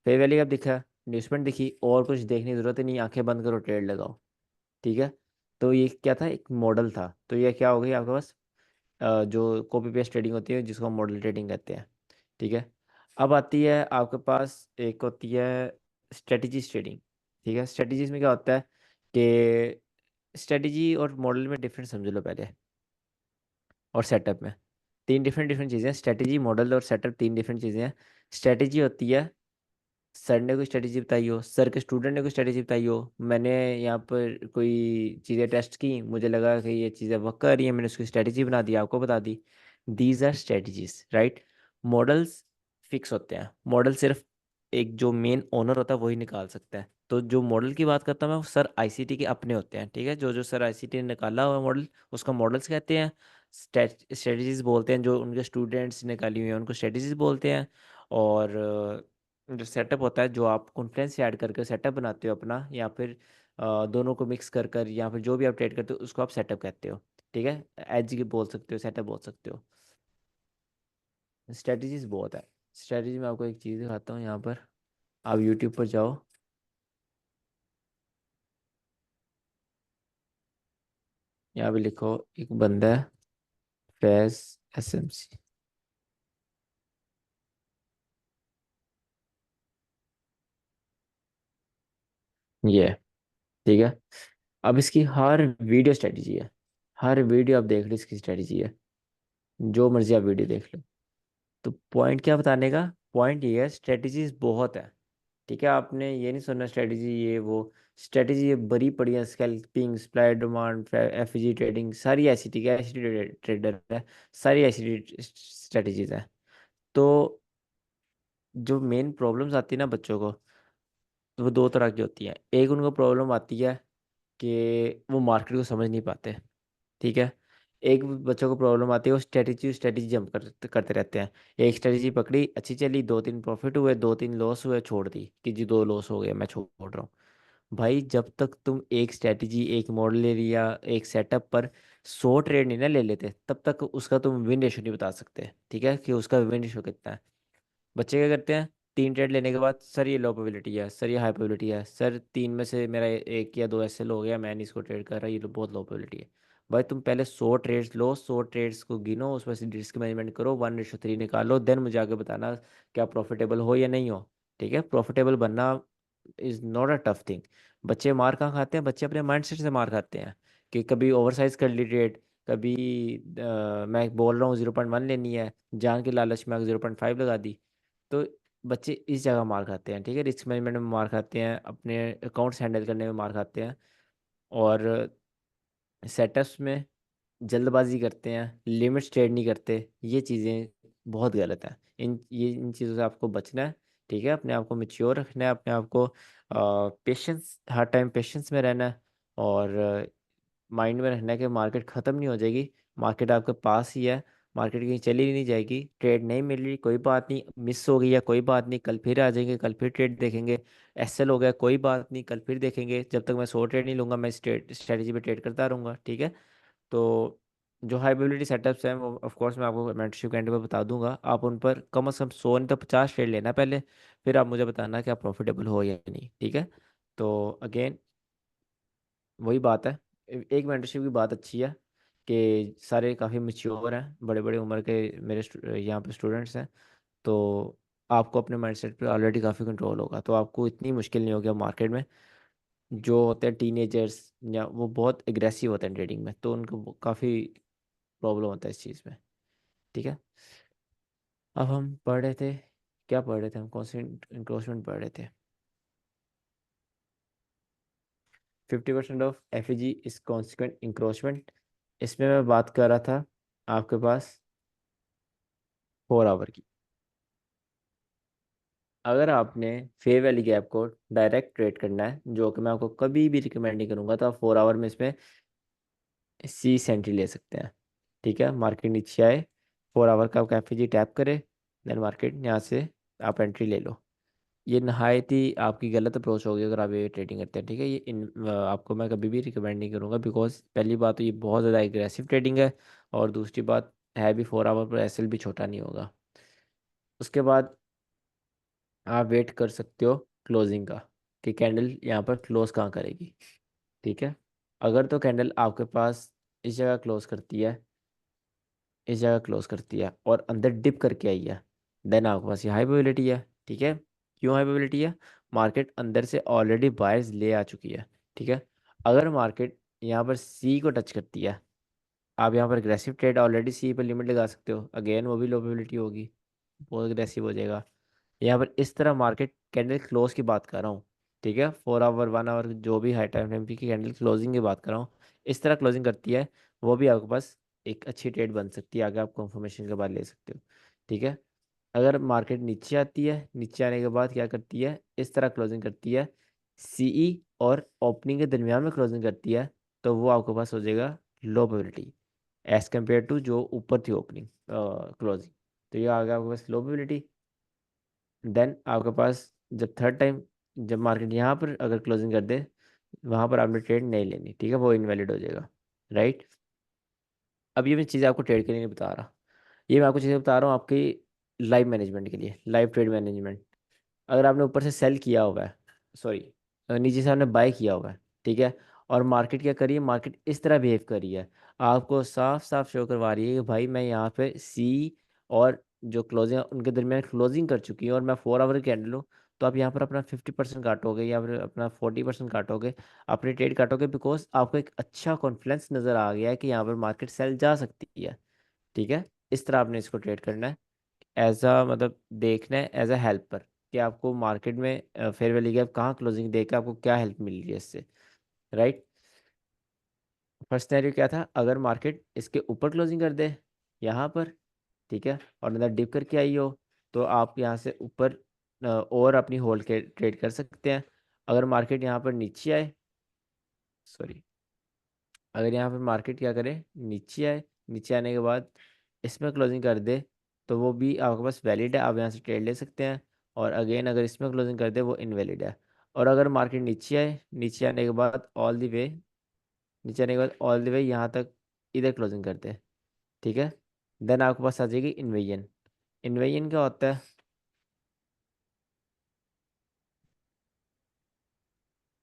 फेयर वैल्यू गैप दिखा, इन्वेस्टमेंट दिखी, और कुछ देखने की जरूरत ही नहीं, आंखें बंद करो ट्रेड लगाओ, ठीक है। तो ये क्या था, एक मॉडल था, तो ये क्या हो गई आपके पास जो कॉपी पेस्ट ट्रेडिंग होती है जिसको हम मॉडल ट्रेडिंग कहते हैं, ठीक है। अब आती है आपके पास एक होती है स्ट्रेटजीज ट्रेडिंग, ठीक है। स्ट्रेटजीज में क्या होता है कि स्ट्रेटजी और मॉडल में डिफरेंस समझ लो पहले, और सेटअप में तीन डिफरेंट डिफरेंट चीज़ें हैं, स्ट्रेटजी, मॉडल और सेटअप तीन डिफरेंट चीज़ें हैं। स्ट्रेटजी होती है सर ने कोई स्ट्रेटजी बताई हो, सर के स्टूडेंट ने कोई स्ट्रेटजी बताई हो, मैंने यहाँ पर कोई चीज़ें टेस्ट की, मुझे लगा कि ये चीज़ें वर्क कर रही है, मैंने उसकी स्ट्रेटजी बना दी, आपको बता दी। These are strategies, right. Models fix होते हैं, मॉडल सिर्फ एक जो मेन ओनर होता है वही निकाल सकता है। तो जो मॉडल की बात करता हूँ मैं, वो सर आईसीटी के अपने होते हैं, ठीक है, जो जो सर आईसीटी ने निकाला हुआ मॉडल उसका मॉडल्स कहते हैं। स्ट्रेटजीज बोलते हैं जो उनके स्टूडेंट्स निकाली हुई हैं उनको स्ट्रेटजीज बोलते हैं। और जो सेटअप होता है, जो आप कॉन्फ्रेंस से ऐड करके सेटअप बनाते हो अपना, या फिर दोनों को मिक्स कर कर, या फिर जो भी आप ट्रेड करते हो उसको आप सेटअप कहते हो, ठीक है। एज की बोल सकते हो, सेटअप बोल सकते हो। स्ट्रेटजीज बहुत है। स्ट्रेटजी में आपको एक चीज़ दिखाता हूँ यहाँ पर, आप यूट्यूब पर जाओ, यहाँ पे लिखो, एक बंदा है फैज SMC, ये है, ठीक है। अब इसकी हर वीडियो स्ट्रेटजी है, हर वीडियो आप देख लो इसकी स्ट्रेटजी है, जो मर्जी आप वीडियो देख लो। तो पॉइंट क्या बताने का, पॉइंट ये है स्ट्रेटजीज बहुत है, ठीक है। आपने ये नहीं सुनना स्ट्रेटजी ये वो, स्ट्रेटजी ये बड़ी पड़ी है, scalping, supply demand, FVG trading, सारी ऐसी, ठीक है, ऐसी ट्रेडर है, सारी ऐसी स्ट्रेटजीज है। तो जो मेन प्रॉब्लम्स आती है ना बच्चों को, तो वो दो तरह की होती है। एक उनको प्रॉब्लम आती है कि वो मार्केट को समझ नहीं पाते, ठीक है। एक बच्चों को प्रॉब्लम आती है वो स्ट्रेटजी स्ट्रेटजी जंप करते रहते हैं। एक स्ट्रेटजी पकड़ी, अच्छी चली, दो तीन प्रॉफिट हुए, दो तीन लॉस हुए, छोड़ दी कि जी दो लॉस हो गए मैं छोड़ रहा हूँ। भाई जब तक तुम एक स्ट्रेटजी, एक मॉडल एरिया, एक सेटअप पर 100 ट्रेड नहीं ना ले लेते, तब तक उसका तुम विन रेशो नहीं बता सकते, ठीक है, कि उसका विन रेशो कितना है। बच्चे क्या करते हैं, 3 ट्रेड लेने के बाद सर ये लो प्रोबेबिलिटी है, सर ये हाई प्रोबेबिलिटी है, सर तीन में से मेरा एक या दो SL हो गया, मैं नहीं इसको ट्रेड कर रहा, ये बहुत लो प्रोबेबिलिटी है। भाई तुम पहले 100 ट्रेड्स लो, 100 ट्रेड्स को गिनो, उसमें से रिस्क मैनेजमेंट करो, 1:3 निकालो, देन मुझे आगे बताना क्या प्रॉफिटेबल हो या नहीं हो, ठीक है। प्रॉफिटेबल बनना is not a tough thing. बच्चे मार कहाँ खाते हैं, बच्चे अपने माइंडसेट से मार खाते हैं कि कभी ओवरसाइज कर ली ट्रेड, कभी मैं बोल रहा हूँ 0.1 लेनी है, जान के लालच में 0.5 लगा दी। तो बच्चे इस जगह मार खाते हैं, ठीक है, रिस्क मैनेजमेंट में मार खाते हैं, अपने अकाउंट्स हैंडल करने में मार खाते हैं, और सेटअप्स में जल्दबाजी करते हैं, लिमिट्स ट्रेड नहीं करते। ये चीज़ें बहुत गलत हैं, इन चीज़ों से आपको बचना है, ठीक है। अपने आप को मेच्योर रखना है, अपने आप को पेशेंस, हर टाइम पेशेंस में रहना है, और माइंड में रखना है कि मार्केट ख़त्म नहीं हो जाएगी, मार्केट आपके पास ही है, मार्केट कहीं चली नहीं जाएगी, ट्रेड नहीं मिल रही कोई बात नहीं, मिस हो गई है कोई बात नहीं, कल फिर आ जाएंगे, कल फिर ट्रेड देखेंगे। SL हो गया कोई बात नहीं, कल फिर देखेंगे, जब तक मैं 100 ट्रेड नहीं लूँगा मैं स्ट्रेटजी पे ट्रेड करता रहूँगा, ठीक है। तो जो हाई प्रोबेबिलिटी सेटअप्स हैं वो ऑफ कोर्स मैं आपको मेंटरशिप के एंड पे बता दूंगा। आप उन पर कम से कम 100 नहीं तो 50 ट्रेड लेना पहले, फिर आप मुझे बताना कि आप प्रॉफिटेबल हो या नहीं, ठीक है। तो अगेन वही बात है, एक मेंटरशिप की बात अच्छी है कि सारे काफ़ी मैच्योर हैं, बड़े बड़े उम्र के मेरे यहाँ पे स्टूडेंट्स हैं। तो आपको अपने माइंडसेट पे ऑलरेडी काफ़ी कंट्रोल होगा, तो आपको इतनी मुश्किल नहीं होगी। मार्केट में जो होते हैं टीनेजर्स या वो बहुत एग्रेसिव होते हैं ट्रेडिंग में, तो उनको काफ़ी प्रॉब्लम होता है इस चीज़ में, ठीक है। अब हम पढ़ रहे थे, क्या पढ़ रहे थे हम, कॉन्स्टेंट इंक्रोचमेंट पढ़ रहे थे। 50% of F G is consequent encroachment. इसमें मैं बात कर रहा था आपके पास 4 आवर की। अगर आपने फेयर वैली गैप को डायरेक्ट ट्रेड करना है, जो कि मैं आपको कभी भी रिकमेंड नहीं करूंगा, तो आप 4 आवर में इसमें सी सेंट्री ले सकते हैं, ठीक है। मार्केट नीचे आए, 4 आवर का आप एफ जी टैप करें, देन मार्केट यहाँ से आप एंट्री ले लो। ये नहायत ही आपकी गलत अप्रोच होगी अगर आप ये ट्रेडिंग करते हैं, ठीक है। ये आपको मैं कभी भी रिकमेंड नहीं करूँगा, बिकॉज पहली बात तो ये बहुत ज़्यादा एग्रेसिव ट्रेडिंग है, और दूसरी बात है भी 4 आवर पर एसएल भी छोटा नहीं होगा। उसके बाद आप वेट कर सकते हो क्लोजिंग का, कि कैंडल यहाँ पर क्लोज कहाँ करेगी, ठीक है। अगर तो कैंडल आपके पास इस जगह क्लोज करती है, इस जगह क्लोज करती है और अंदर डिप करके आई है, देन आपके पास ये हाई प्रोबेबिलिटी है, ठीक है। क्यों हाई प्रोबेबिलिटी है? मार्केट अंदर से ऑलरेडी बायर्स ले आ चुकी है, ठीक है। अगर मार्केट यहाँ पर सी को टच करती है, आप यहाँ पर अग्रेसिव ट्रेड ऑलरेडी सी पर लिमिट लगा सकते हो, अगेन वो भी लो प्रोबेबिलिटी होगी, बहुत अग्रेसिव हो जाएगा। यहाँ पर इस तरह मार्केट कैंडल क्लोज की बात कर रहा हूँ, ठीक है। 4 आवर 1 आवर जो भी हाई टाइम फ्रेम की कैंडल क्लोजिंग की बात कर रहा हूँ, इस तरह क्लोजिंग करती है, वो भी आपके पास एक अच्छी ट्रेड बन सकती है, आगे आप कंफर्मेशन के बाद ले सकते हो, ठीक है। अगर मार्केट नीचे आती है, नीचे आने के बाद क्या करती है, इस तरह क्लोजिंग करती है, सीई और ओपनिंग के दरमियान में क्लोजिंग करती है, तो वो आपके पास हो जाएगा low probability as compare to जो ऊपर थी ओपनिंग क्लोजिंग। तो ये आ गया आपके पास लो प्रोबेबिलिटी। देन आपके पास जब थर्ड टाइम, जब मार्केट यहाँ पर अगर क्लोजिंग कर दे, वहाँ पर आपने ट्रेड नहीं लेनी, ठीक है, वो इनवैलिड हो जाएगा, राइट। अब ये मैं चीज़ें आपको ट्रेड के लिए नहीं बता रहा, ये मैं आपको चीज़ें बता रहा हूँ आपकी लाइव मैनेजमेंट के लिए, लाइव ट्रेड मैनेजमेंट। अगर आपने ऊपर से सेल किया हुआ है, सॉरी, नीचे से आपने बाय किया हुआ है, ठीक है, और मार्केट क्या करी है, मार्केट इस तरह बिहेव करी है, आपको साफ साफ शो करवा रही है कि भाई मैं यहाँ पे सी और जो क्लोजिंग उनके दरमियान क्लोजिंग कर चुकी है, और मैं 4 आवर कैंडल हूँ, तो आप यहाँ पर अपना 50% काटोगे या फिर अपना 40% काटोगे, अपनी ट्रेड काटोगे, बिकॉज आपको एक अच्छा कॉन्फिडेंस नज़र आ गया है कि यहाँ पर मार्केट सेल जा सकती है, ठीक है। इस तरह आपने इसको ट्रेड करना है, एज अ मतलब देखना है एज अ हेल्पर, कि आपको मार्केट में फेयर वैल्यू गैप कहाँ क्लोजिंग देकर आपको क्या हेल्प मिल रही है इससे, राइट। फर्स्ट सिनेरियो क्या था, अगर मार्केट इसके ऊपर क्लोजिंग कर दे यहाँ पर, ठीक है, और अंदर डिप करके आई हो, तो आप यहाँ से ऊपर और अपनी होल्ड के ट्रेड कर सकते हैं। अगर मार्केट यहाँ पर नीचे आए, सॉरी, अगर यहाँ पर मार्केट क्या करे, नीचे आए, नीचे आने के बाद इसमें क्लोजिंग कर दे, तो वो भी आपके पास वैलिड है, आप यहाँ से ट्रेड ले सकते हैं। और अगेन अगर इसमें क्लोजिंग कर दे, वो इनवैलिड है। और अगर मार्केट नीचे आए, नीचे आने के बाद ऑल द वे, नीचे आने के बाद ऑल द वे यहाँ तक इधर क्लोजिंग कर दे, ठीक है, देन आपके पास आ जाएगी इन्वेजन। इन्वेजन क्या होता है?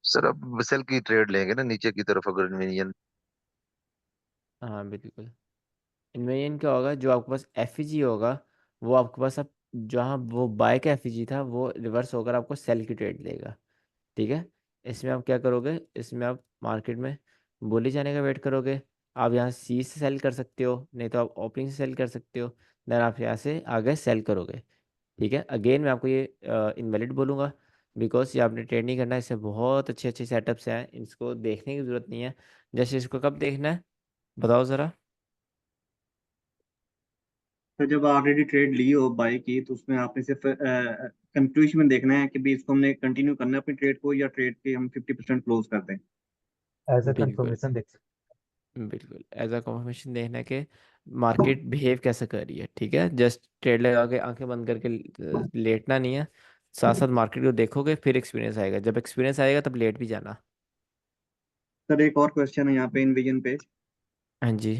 सर अब सेल की ट्रेड लेंगे ना नीचे की तरफ अगर मिनियन। हाँ बिल्कुल। इन्वेजन क्या होगा, जो आपके पास एफ होगा, वो आपके पास अब जहाँ वो बाय का एफ था, वो रिवर्स होकर आपको सेल की ट्रेड देगा, ठीक है। इसमें आप क्या करोगे, इसमें आप मार्केट में बोली जाने का वेट करोगे। आप यहाँ सी से सेल कर सकते हो, नहीं तो आप ओपनिंग से सेल कर सकते हो, देन आप यहाँ से आगे सेल करोगे, ठीक है। अगेन मैं आपको ये इनवैलिड बोलूँगा, बिकॉज ये आपने ट्रेड नहीं करना है, इससे बहुत अच्छे अच्छे सेटअप्स हैं, इसको देखने की ज़रूरत नहीं है। जैसे इसको कब देखना है, बताओ ज़रा। तो जब ऑलरेडी ट्रेड ली हो बाई की, तो उसमें आपने सिर्फ कंक्लूजन में देखना है कि भी इसको हमने कंटिन्यू करना है अपनी ट्रेड को, या ट्रेड के हम 50% क्लोज कर दें। एज अ बिल्कुल, कंफर्मेशन देख सकते बिल्कुल एज अ कंफर्मेशन देखना के मार्केट बिहेव कैसे कर रही है, ठीक है। जस्ट ट्रेड लगा के आंखें बंद करके लेटना नहीं है, साथ साथ मार्केट को देखोगे, फिर एक्सपीरियंस आएगा, जब एक्सपीरियंस आएगा तब लेट भी जाना। सर एक और क्वेश्चन है यहाँ पे इन्विजन पे। हाँ जी।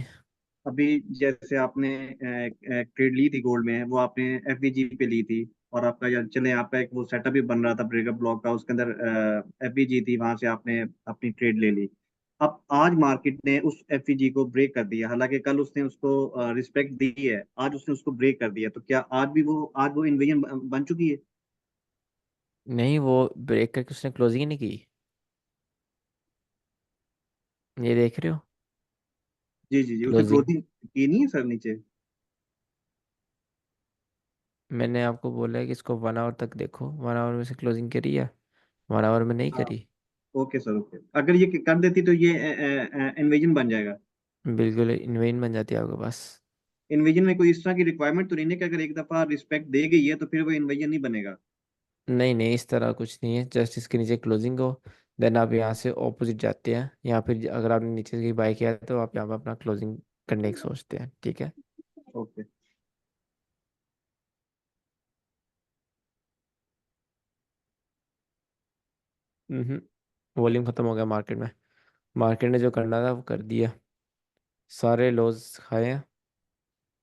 अभी जैसे आपने ट्रेड ली थी गोल्ड में, वो आपने एफबीजी पे ली थी, और आपका या चले आपका एक वो सेटअप भी बन रहा था ब्रेकअप ब्लॉक का, उसके अंदर एफबीजी थी, वहां से आपने अपनी ट्रेड ले ली। अब आज मार्केट ने उस एफबीजी को ब्रेक कर दिया, हालांकि कल उसने उसको रिस्पेक्ट दी है, आज उसने उसको ब्रेक कर दिया, तो क्या आज वो इन्वेजन बन चुकी है? नहीं, वो ब्रेक करके उसने क्लोजिंग ही नहीं की। ये देख रहे हो? जी जी जी, उसने क्लोजिंग। क्लोजिंग की नहीं है सर नीचे। मैंने आपको बोला है कि इसको 1 आवर तक देखो, 1 आवर में से क्लोजिंग करी है, 1 आवर में नहीं हाँ, करी। ओके सर, ओके, अगर ये कर देती तो ये इन्वेजन बन जाएगा। बिल्कुल इनवेन बन जाती है आपके पास। इन्वेजन में कोई इस तरह की रिक्वायरमेंट तो नहीं है कि अगर एक दफा रिस्पेक्ट दे गई है तो फिर वो इन्वेजन नहीं बनेगा? नहीं नहीं, इस तरह कुछ नहीं है, जस्ट इसके नीचे क्लोजिंग हो, देन आप यहाँ से ऑपोजिट जाते हैं, या फिर अगर आपने नीचे से बाय किया है तो आप यहाँ पे अपना क्लोजिंग करने की सोचते हैं, ठीक है। ओके। हम्म। वॉल्यूम खत्म हो गया मार्केट में। मार्केट ने जो करना था वो कर दिया, सारे लॉस खाए हैं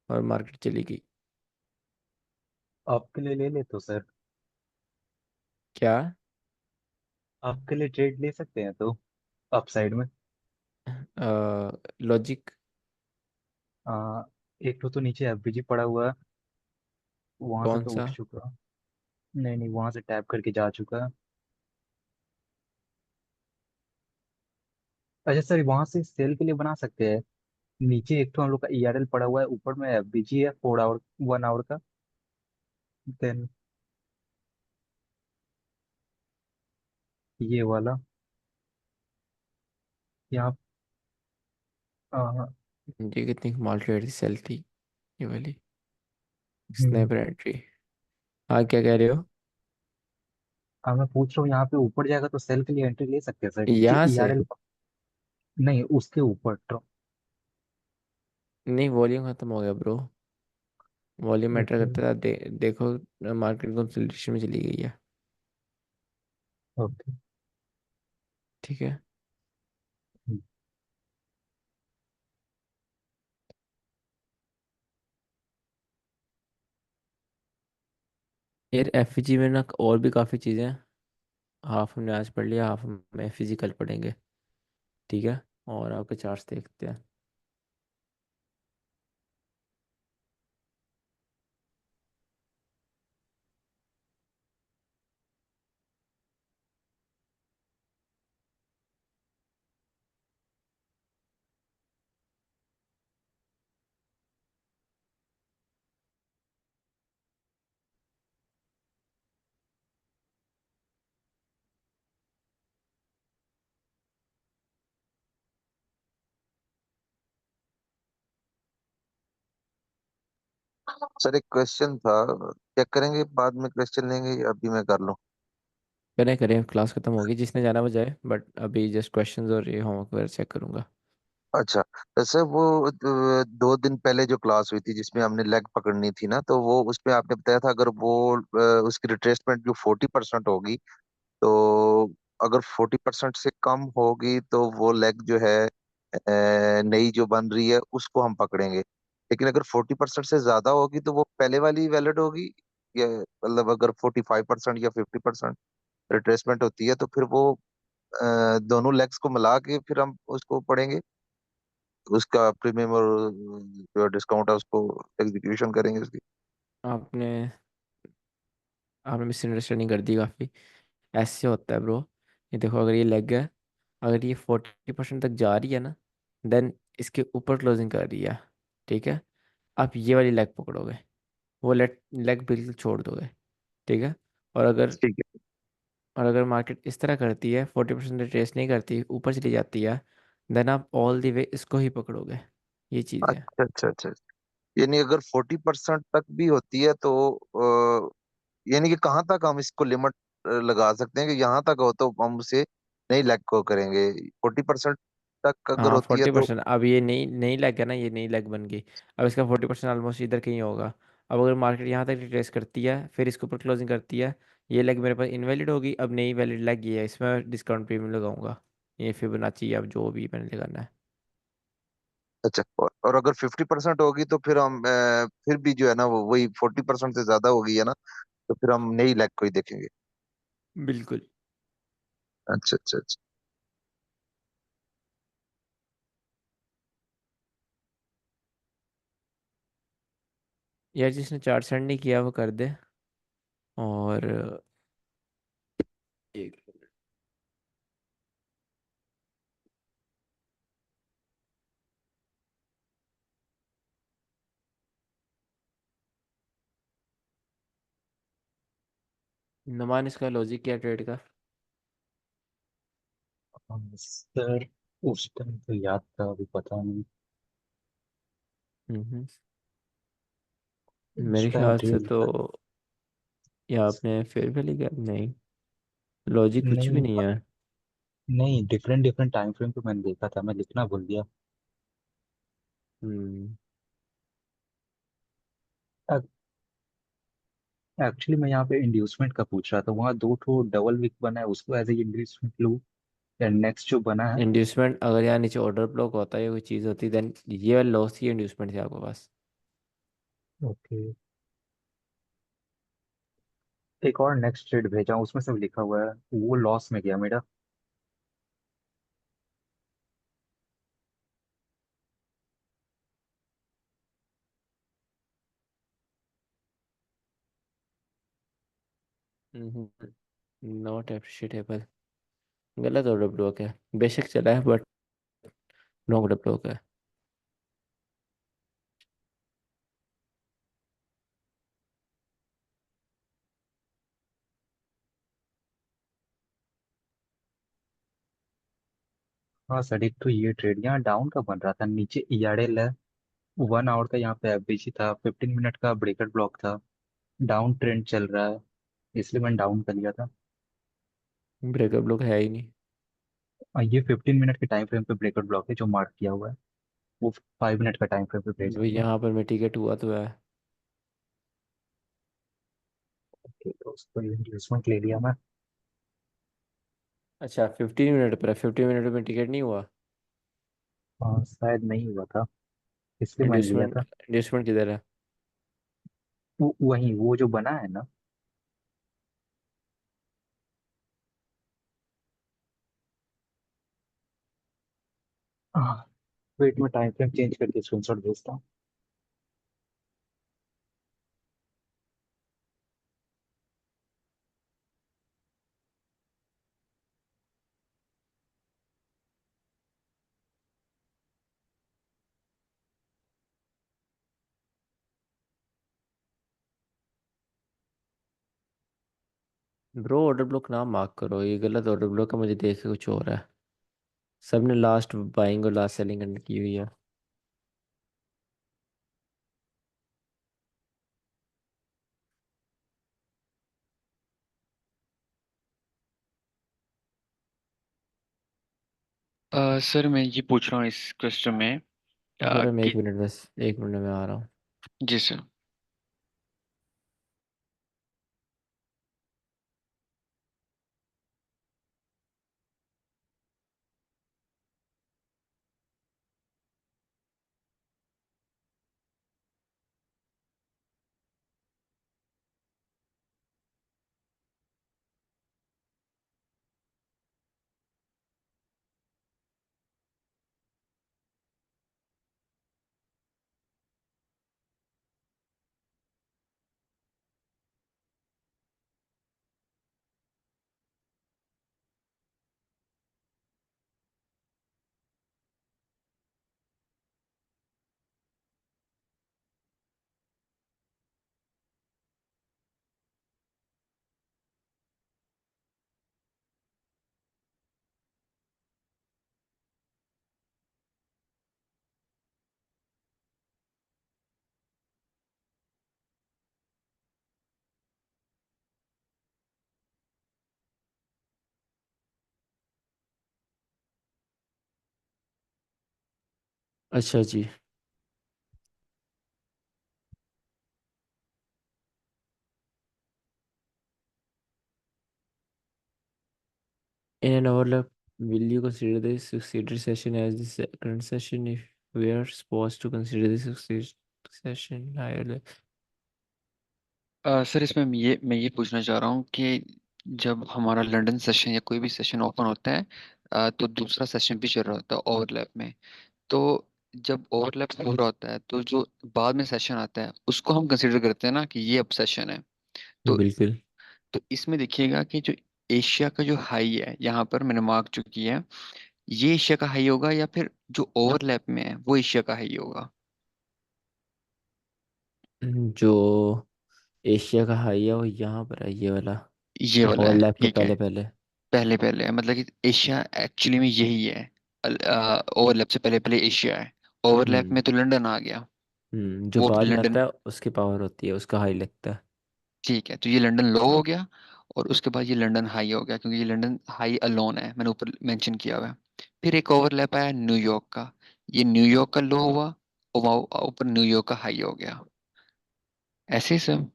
और मार्केट चली गई। आपके लिए ले ले तो सर, क्या? आपके लिए ट्रेड ले सकते हैं तो अपसाइड में। लॉजिक। आ, एक तो नीचे एफबीजी पड़ा हुआ है, वहां से कौन तो सा? उठ चुका। नहीं नहीं, वहां से टैप करके जा चुका है। अच्छा सर, वहां से सेल के लिए बना सकते हैं। नीचे एक तो हम लोग का ईआरएल पड़ा हुआ है, ऊपर में एफबीजी है 4 आवर 1 आवर का। देन ये वाला यहाँ। हाँ। ये कितनी माल ट्रेड सेल थी, ये वाली हम्म, स्नाइपर एंट्री। हाँ, क्या कह रहे हो? हाँ मैं पूछ रहा हूँ, यहाँ पे ऊपर जाएगा तो सेल के लिए एंट्री ले सकते हैं सर, नीचे यहाँ से? ईआरएल। नहीं, उसके ऊपर तो। नहीं, वॉल्यूम खत्म हो गया ब्रो। Volume matter okay. करता है, देखो मार्केट कंसोलिडेशन में चली गई है। ओके। ठीक है। यार एफजी में ना और भी काफ़ी चीज़ें हैं, हाफ हमने आज पढ़ लिया, हाफ हम एफजी कल पढ़ेंगे, ठीक है। और आपके चार्ट्स देखते हैं। सर एक क्वेश्चन था, चेक करेंगे बाद में क्वेश्चन लेंगे या अभी मैं कर लूँ? करें करें, क्लास खत्म होगी, जिसने जाना वो जाए, बट अभी जस्ट क्वेश्चंस और ये होमवर्क वगैरह चेक करूंगा। अच्छा, जैसे वो 2 दिन पहले जो क्लास हुई थी जिसमें हमने लेग पकड़नी थी ना, तो वो उसमें आपने बताया था अगर वो उसकी रिट्रेसमेंट जो 40% होगी, तो अगर 40% से कम होगी तो वो लेग जो है नई जो बन रही है उसको हम पकड़ेंगे, लेकिन अगर 40% से ज्यादा होगी तो वो पहले वाली वैलिड होगी, या मतलब अगर 45% या 50% रिट्रेसमेंट होती है तो फिर वो दोनों लेग्स को मिला के फिर हम उसको पढ़ेंगे, उसका प्रीमियम और जो डिस्काउंट है उसको एग्जीक्यूशन करेंगे उसकी। आपने आपने मिसअंडरस्टैंडिंग कर दी काफ़ी। ऐसे होता है ब्रो, ये देखो, अगर ये लेग है, अगर ये 40% तक जा रही है ना, देन इसके ऊपर क्लोजिंग कर रही है, ठीक है। आप ये वाली लेग पकड़ोगे, वो लेग बिल्कुल छोड़ दोगे, ठीक है। और अगर ठीक है। और अगर मार्केट इस तरह करती है, 40% रिट्रेस नहीं करती, ऊपर चली जाती है, देन आप ऑल द वे इसको ही पकड़ोगे। ये चीज़ है। अच्छा अच्छा अच्छा, यानी अगर 40% तक भी होती है तो यानी कि कहाँ तक हम इसको लिमिट लगा सकते हैं कि यहाँ तक हो तो हम उसे नहीं लैग को करेंगे, 40% तक अगर हाँ, होती है फोर्टी तो? परसेंट अब ये नई नई लेग है ना, ये नई लेग बन गई। अब इसका 40% ऑलमोस्ट इधर कहीं होगा। अब अगर मार्केट यहाँ तक रिट्रेस करती है, फिर इसके ऊपर क्लोजिंग करती है, ये लेग मेरे पास इनवैलिड होगी। अब नई वैलिड लेग ये है, इसमें डिस्काउंट प्रीमियम लगाऊंगा, ये फिबोनाची अब जो भी मैंने लगाना है। अच्छा, और अगर 50% होगी तो फिर हम फिर भी जो है ना वो वही 40% से ज्यादा होगी है ना, तो फिर हम नई लैग को ही देखेंगे। बिल्कुल। अच्छा अच्छा अच्छा। यार जिसने चार्ट सेंड नहीं किया वो कर दे। और एक नुमान, इसका लॉजिक क्या ट्रेड का? सर उस टाइम तो याद था, अभी पता नहीं। हम्म। उस मेरे टाइम ख्याल से ट्रेड तो ये आपने फेयर वैल्यू गैप नहीं, लॉजिक कुछ भी नहीं, नहीं है। नहीं डिफरेंट डिफरेंट टाइम फ्रेम पे मैंने देखा था, मैं लिखना भूल गया। हम्म। एक्चुअली मैं यहाँ पे इंड्यूसमेंट का पूछ रहा था, वहाँ दो ठो डबल विक बना है, उसको एज ए इंड्यूसमेंट लूँ या नेक्स्ट जो बना है। इंड्यूसमेंट अगर यहाँ नीचे ऑर्डर ब्लॉक होता है या कोई चीज़ होती देन ये वाला लॉस ही इंड्यूसमेंट थी आपके पास। ओके, एक और नेक्स्ट ट्रेड भेजा हूँ, उसमें सब लिखा हुआ है, वो लॉस में गया मेरा। नॉट एप्रिशिएटेबल। गलत ऑर्डर ब्लॉक है, बेशक चला है बट नो ऑर्डर ब्लॉक है। हाँ सर, एक तो ये ट्रेड यहाँ डाउन का बन रहा था, नीचे ईआरएल है, 1 आवर का यहाँ पे एवरेज था, 15 मिनट का ब्रेकर ब्लॉक था, डाउन ट्रेंड चल रहा है, इसलिए मैंने डाउन कर लिया था। ब्रेकर ब्लॉक है ही नहीं। और ये 15 मिनट के टाइम फ्रेम पे ब्रेकर ब्लॉक है जो मार्क किया हुआ है, वो 5 मिनट का टाइम फ्रेम पे भेजा भाई था। यहाँ पर मैं टिकट हुआ तो है। ओके, तो उसको इंड्यूसमेंट ले लिया मैं। अच्छा 15 मिनट पर है, 15 मिनट में टिकट नहीं हुआ। हाँ शायद नहीं हुआ था, इसलिए मैंने लिया इंड्यूसमेंट था। इंड्यूसमेंट किधर है? वही वो जो बना है ना। वेट में टाइम फ्रेम चेंज करके स्क्रीनशॉट भेजता हूँ। ब्रो ऑर्डर ब्लॉक ना मार्क करो, ये गलत ऑर्डर ब्लॉक है, मुझे देख के कुछ हो रहा है। सबने लास्ट बाइंग और लास्ट सेलिंग करने की हुई है। सर मैं ये पूछ रहा हूँ इस क्वेश्चन में रुको रहा मैं कि 1 मिनट, बस 1 मिनट में आ रहा हूँ। जी सर। अच्छा जी। In an overlap, will you consider the succeeded session as the current session if we are supposed to consider this session higher. Sir इसमें मैं ये पूछना चाह रहा हूँ कि जब हमारा लंदन सेशन या कोई भी सेशन ओपन होता है तो दूसरा सेशन भी चल रहा होता है ओवरलैप में। तो जब ओवरलैप हो रहा होता है तो जो बाद में सेशन आता है उसको हम कंसिडर करते हैं ना कि ये अब सेशन है। तो बिल्कुल। तो इसमें देखिएगा कि जो एशिया का जो हाई है यहाँ पर मैंने मार्क जो किया है, ये एशिया का हाई होगा या फिर जो ओवरलैप में है वो एशिया का हाई होगा। जो एशिया का हाई है वो यहाँ पर है, ये वाला ये वाला है, ओवरलैप के ठीक है। पहले पहले। पहले पहले है मतलब कि एशिया एक्चुअली में यही है। ओवरलैप से पहले पहले एशिया है। ओवरलैप हम्म। में तो लंदन आ गया। जो वो बाद में लंदन, आता है उसकी पावर होती है, उसका हाई लगता है। ठीक है। तो ये लंदन लो हो गया और उसके बाद ये लंदन हाई हो गया क्योंकि ये लंदन हाई अलोन है, मैंने ऊपर मेंशन किया हुआ है। फिर एक ओवरलैप आया न्यूयॉर्क का, ये न्यूयॉर्क का लो हुआ और वहाँ ऊपर न्यूयॉर्क का हाई हो गया। ऐसे ही सब।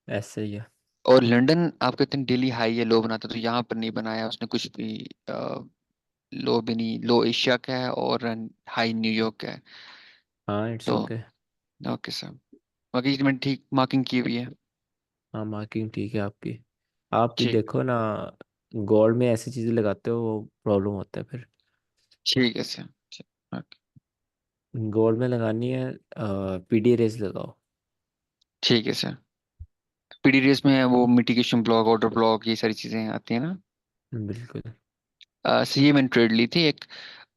ऐसे ही है। और लंदन आप कहते हैं डेली हाई या लो बनाता, तो यहाँ पर नहीं बनाया उसने कुछ भी। लो भी नहीं, लो एशिया का है और हाई न्यूयॉर्क का है। हाँ, इट्स तो ओके। ओके सर, बाकी मैंने ठीक मार्किंग की हुई है। हाँ, मार्किंग ठीक है आपकी। आप भी ठीक, देखो ना, गोल्ड में ऐसी चीज़ें लगाते हो वो प्रॉब्लम होता है फिर। ठीक है सर। ठीक, ओके, गोल्ड में लगानी है, पीडी रेस लगाओ। ठीक है सर। पीडीडीएस में वो मिटिगेशन ब्लॉक, ऑर्डर ब्लॉक, ये सारी चीजें आती हैं ना। बिल्कुल। सर ये मैंने ट्रेड ली थी एक,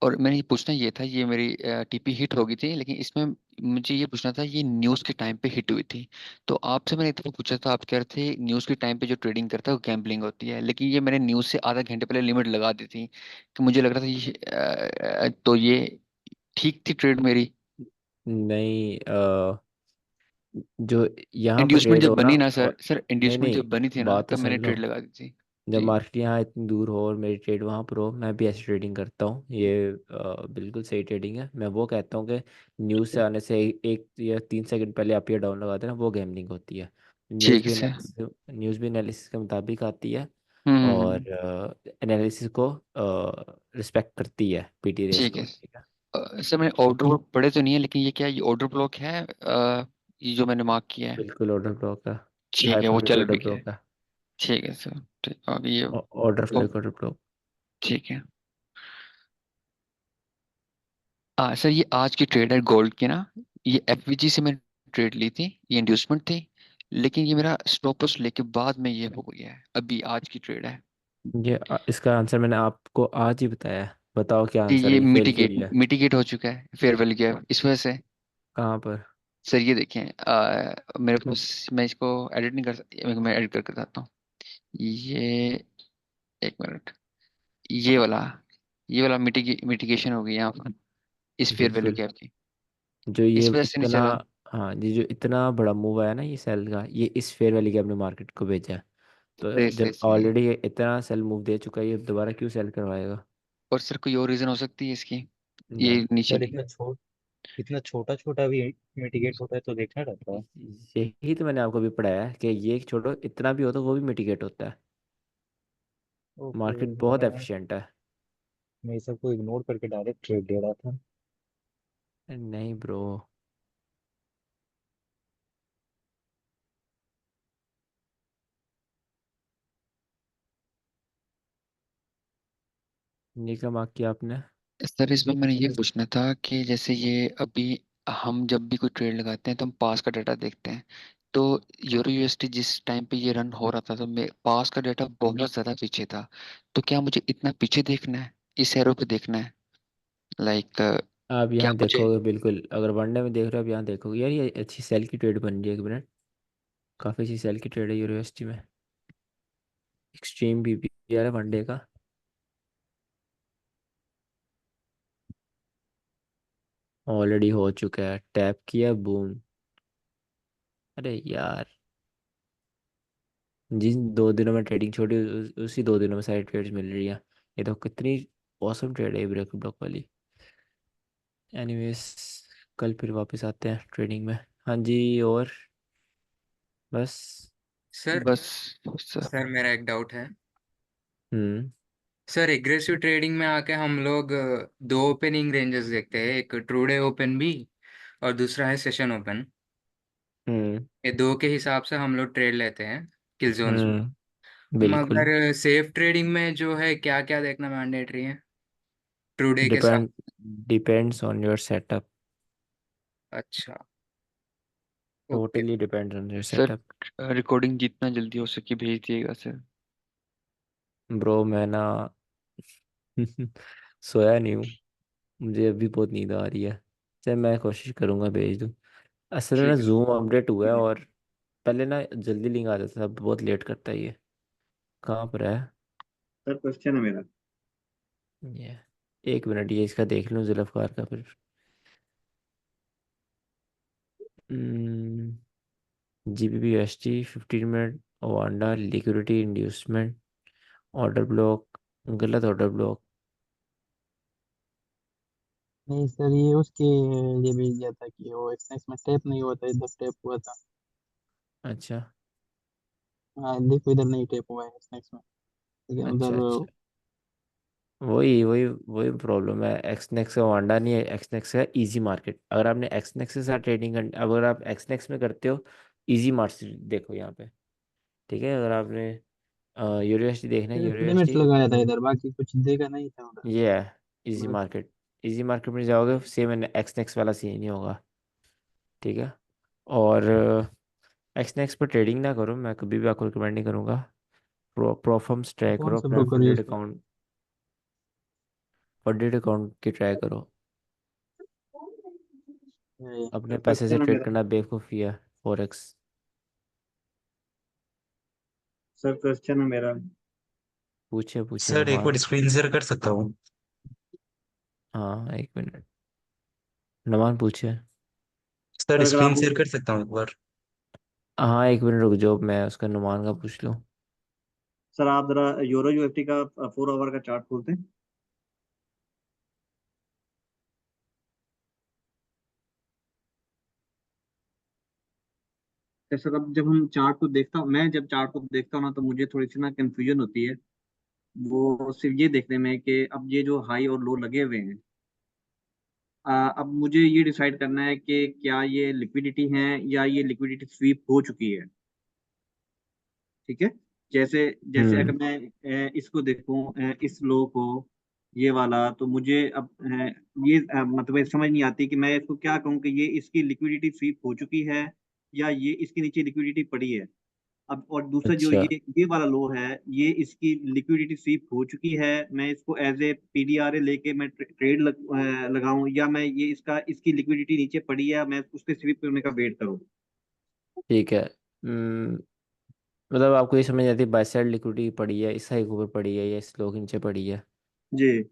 और मैंने ये पूछना ये था, ये मेरी टीपी हिट हो गई थी, लेकिन इसमें मुझे ये पूछना था ये न्यूज़ के टाइम पे हिट हुई थी। तो आपसे मैंने इतना पूछा था, आप कह रहे थे न्यूज़ के टाइम पे जो ट्रेडिंग करता है वो गैम्बलिंग होती है, लेकिन ये मैंने न्यूज़ से आधा घंटे पहले लिमिट लगा दी थी कि मुझे लग रहा था ये तो ये ठीक थी ट्रेड मेरी। नहीं, जो यहाँ पर इंड्यूसमेंट रेड जब हो ना, बनी ना सर, और सर नहीं इंड्यूसमेंट नहीं, जब बनी थी ना बात तो तब सुन मैंने लो। ट्रेड लगा दी थी। जब जी, मार्केट यहाँ इतनी दूर हो और मेरी ट्रेड वहाँ पर हो, मैं भी ऐसी ट्रेडिंग करता हूँ। ये बिल्कुल सही ट्रेडिंग है। मैं वो कहता हूँ कि न्यूज़ से आने से एक या 3 सेकंड पहले आप ये डाउन लगा देना, वो गैमलिंग होती है। ठीक है सर। न्यूज़ भी एनालिसिस के मुताबिक आती है, और हम्म। एनालिसिस को रिस्पेक्ट करती है, पीटी रेस ठीक को, है। ठीक है। सर मैंने ऑर्डर ब्लॉक पढ़े तो नहीं है, लेकिन ये क्या, ये ऑर्डर ब्लॉक है ये जो मैंने मार्क किया है। बिल्कुल ऑर्डर ब्लॉक है। ठीक है, वो 500 चल ऑर्डर भी गया। ब्लॉक है। ठीक है सर, ठीक, अब ये ऑर्डर ओ, फ्लैग ऑर्डर ब्लॉक। ठीक है। सर ये आज की ट्रेड है गोल्ड की ना, ये एफवीजी से मैंने ट्रेड ली थी, ये इंड्यूसमेंट थी, लेकिन ये मेरा स्टॉप लॉस लेके बाद में ये हो गया है, अभी आज की ट्रेड है। इसका आंसर मैंने आपको आज ही बताया है। बताओ क्या कि आंसर ये है, ये फेल क्यों मिटिगेट लिया है? मिटिगेट हो चुका है, फेयरवेल गैप इस वजह से। कहाँ पर? सर ये देखें, मेरे को, मैं इसको एडिट नहीं कर सकता, मैं एडिट करके बताता हूँ। ये, एक मिनट, ये वाला, ये वाला मिटिगेशन हो गई यहाँ पर इस फेयर वैल्यू बिल्कुल। गैप की, जो ये इस वजह से नहीं इतना, चला। हाँ, ये जो इतना बड़ा मूव आया ना ये सेल का, ये इस फेयर वैली के अपने मार्केट को भेजा है। तो सही सही जब सही। ऑलरेडी ये इतना सेल मूव दे चुका है, ये दोबारा क्यों सेल करवाएगा? और सर कोई और रीजन हो सकती है इसकी, नहीं। ये नहीं सर चली। इतना छोटा छोटा भी मिटिगेट होता है तो देखना रहता है। यही तो मैंने आपको भी पढ़ाया है कि ये छोड़ो, इतना भी हो तो वो भी मिटिगेट होता है। ओके। मार्केट बहुत मैं एफिशिएंट है। मैं ये सबको इग्नोर करके डायरेक्ट ट्रेड ले रहा था। नहीं ब्रो। निका मार्क किया आपने। सर इसमें मैंने ये पूछना था कि जैसे ये अभी हम जब भी कोई ट्रेड लगाते हैं तो हम पास का डाटा देखते हैं, तो यूरो यूएसटी जिस टाइम पे ये रन हो रहा था तो मैं पास का डाटा बहुत ज़्यादा पीछे था। तो क्या मुझे इतना पीछे देखना है, इस एरो पे देखना है, लाइक आप क्या यहाँ मुझे। देखोगे, बिल्कुल अगर वनडे में देख रहे हो, आप यहाँ देखोगे यार, ये अच्छी सेल की ट्रेड बन रही है। एक मिनट, काफ़ी अच्छी सेल की ट्रेड है यूनिवर्सिटी में। एक्सट्रीम भी यार है वनडे का। ऑलरेडी हो चुका है, टैप किया, बूम। अरे यार, जिन 2 दिनों में ट्रेडिंग छोड़ी, उसी 2 दिनों में सारी ट्रेड्स मिल रही है। ये तो कितनी औसम ट्रेड है ये ब्रेक ब्लॉक वाली। एनीवेज, कल फिर वापस आते हैं ट्रेडिंग में। हाँ जी। और बस। सर बस सर। सर मेरा एक डाउट है। हम्म। सर एग्रेसिव ट्रेडिंग में आके हम लोग दो ओपनिंग रेंजेस देखते हैं, एक ट्रू डे ओपन भी और दूसरा है सेशन ओपन। हम्म। ये दो के हिसाब से हम लोग ट्रेड लेते हैं किल जोन्स में। बिल्कुल। मगर सेफ ट्रेडिंग में जो है क्या क्या देखना मैंडेटरी है ट्रू डे के साथ? Depend depends on your setup. अच्छा। Okay. Totally depends on your sir setup. Recording जितना जल्दी हो सके भेज दिएगा सर। ब्रो मैं ना सोया नहीं हूँ। मुझे अभी बहुत नींद आ रही है। चल मैं कोशिश करूँगा भेज दूँ। असल में ना ठीक है जूम अपडेट हुआ है, सर। और पहले ना जल्दी लिंक आ जाता था, अब बहुत लेट करता है ये। कहाँ पर है सर क्वेश्चन है मेरा। ये? एक मिनट, ये इसका देख लूँ जुल्फ़कार का फिर। GBP USD 15 minute Wanda liquidity inducement order block. गलत ऑर्डर ब्लॉक। नहीं सर, ये उसके लिए भेज दिया था कि वो एक्सनेक्स में टैप नहीं हुआ था, इधर टैप हुआ था। अच्छा हाँ देखो, इधर नहीं टैप हुआ है एक्सनेक्स में, लेकिन अच्छा उधर अच्छा। वही वही वही प्रॉब्लम है। एक्सनेक्स का वांडा नहीं है, एक्सनेक्स का इजी मार्केट। अगर आपने एक्सनेक्स के साथ ट्रेडिंग कर, अगर आप एक्सनेक्स में करते हो, इजी मार्केट देखो यहाँ पे। ठीक है, अगर आपने यूरोएसडी देखना है, लिमिट यूरोएसडी लगाया था इधर, बाकी कुछ देखा नहीं था उधर। ये है इजी बस मार्केट। इजी मार्केट में जाओगे सेम एक्सनेक्स वाला सीन ही होगा। ठीक है। और एक्सनेक्स पर ट्रेडिंग ना करो, मैं कभी भी आपको रिकमेंड नहीं करूँगा। प्रॉफर्म्स ट्राई कौन करो, सा अपना ब्रोकर फंडेड यूज कर। अकाउंट, फंडेड अकाउंट की ट्राई करो। ये अपने सर पैसे से क्वेश्चन है ट्रेड मेरा। करना बेवकूफ़ी है। फॉरेक्स। सर क्वेश्चन है मेरा। पूछे पूछे सर एक बार नुमान। स्क्रीन शेयर कर सकता हूँ? हाँ एक मिनट, नुमान पूछे। सर सर अगर स्क्रीन आप शेयर कर सकता हूँ एक बार? हाँ एक मिनट रुक जाओ, मैं उसका नुमान का पूछ लूँ। सर आप जरा यूरो यूएसडी का 4 आवर का चार्ट खोलते हैं। सर अब जब हम चार्ट को देखता हूँ, मैं जब चार्ट को देखता हूँ ना, तो मुझे थोड़ी सी ना कंफ्यूजन होती है। वो सिर्फ ये देखने में कि अब ये जो हाई और लो लगे हुए हैं, अब मुझे ये डिसाइड करना है कि क्या ये लिक्विडिटी है या ये लिक्विडिटी स्वीप हो चुकी है। ठीक है। जैसे जैसे अगर हम्म। मैं इसको देखूं, इस लो को, ये वाला, तो मुझे अब ये मतलब समझ नहीं आती कि मैं इसको क्या कहूँ कि ये इसकी लिक्विडिटी स्वीप हो चुकी है या ये इसके नीचे लिक्विडिटी पड़ी है। अब और दूसरा जो अच्छा ये वाला लो है, ये इसकी लिक्विडिटी स्वीप हो चुकी है। मैं इसको एज ए पीडीआरए लेके मैं ट्रेड लगाऊं, या मैं ये इसका इसकी लिक्विडिटी नीचे पड़ी है, मैं उसके स्वीप करने का वेट करूं। ठीक है। मतलब आपको ये समझ आती है बाई साइड लिक्विडिटी पड़ी है, इस हाइक ऊपर पड़ी है या इस लो के नीचे पड़ी है? जी।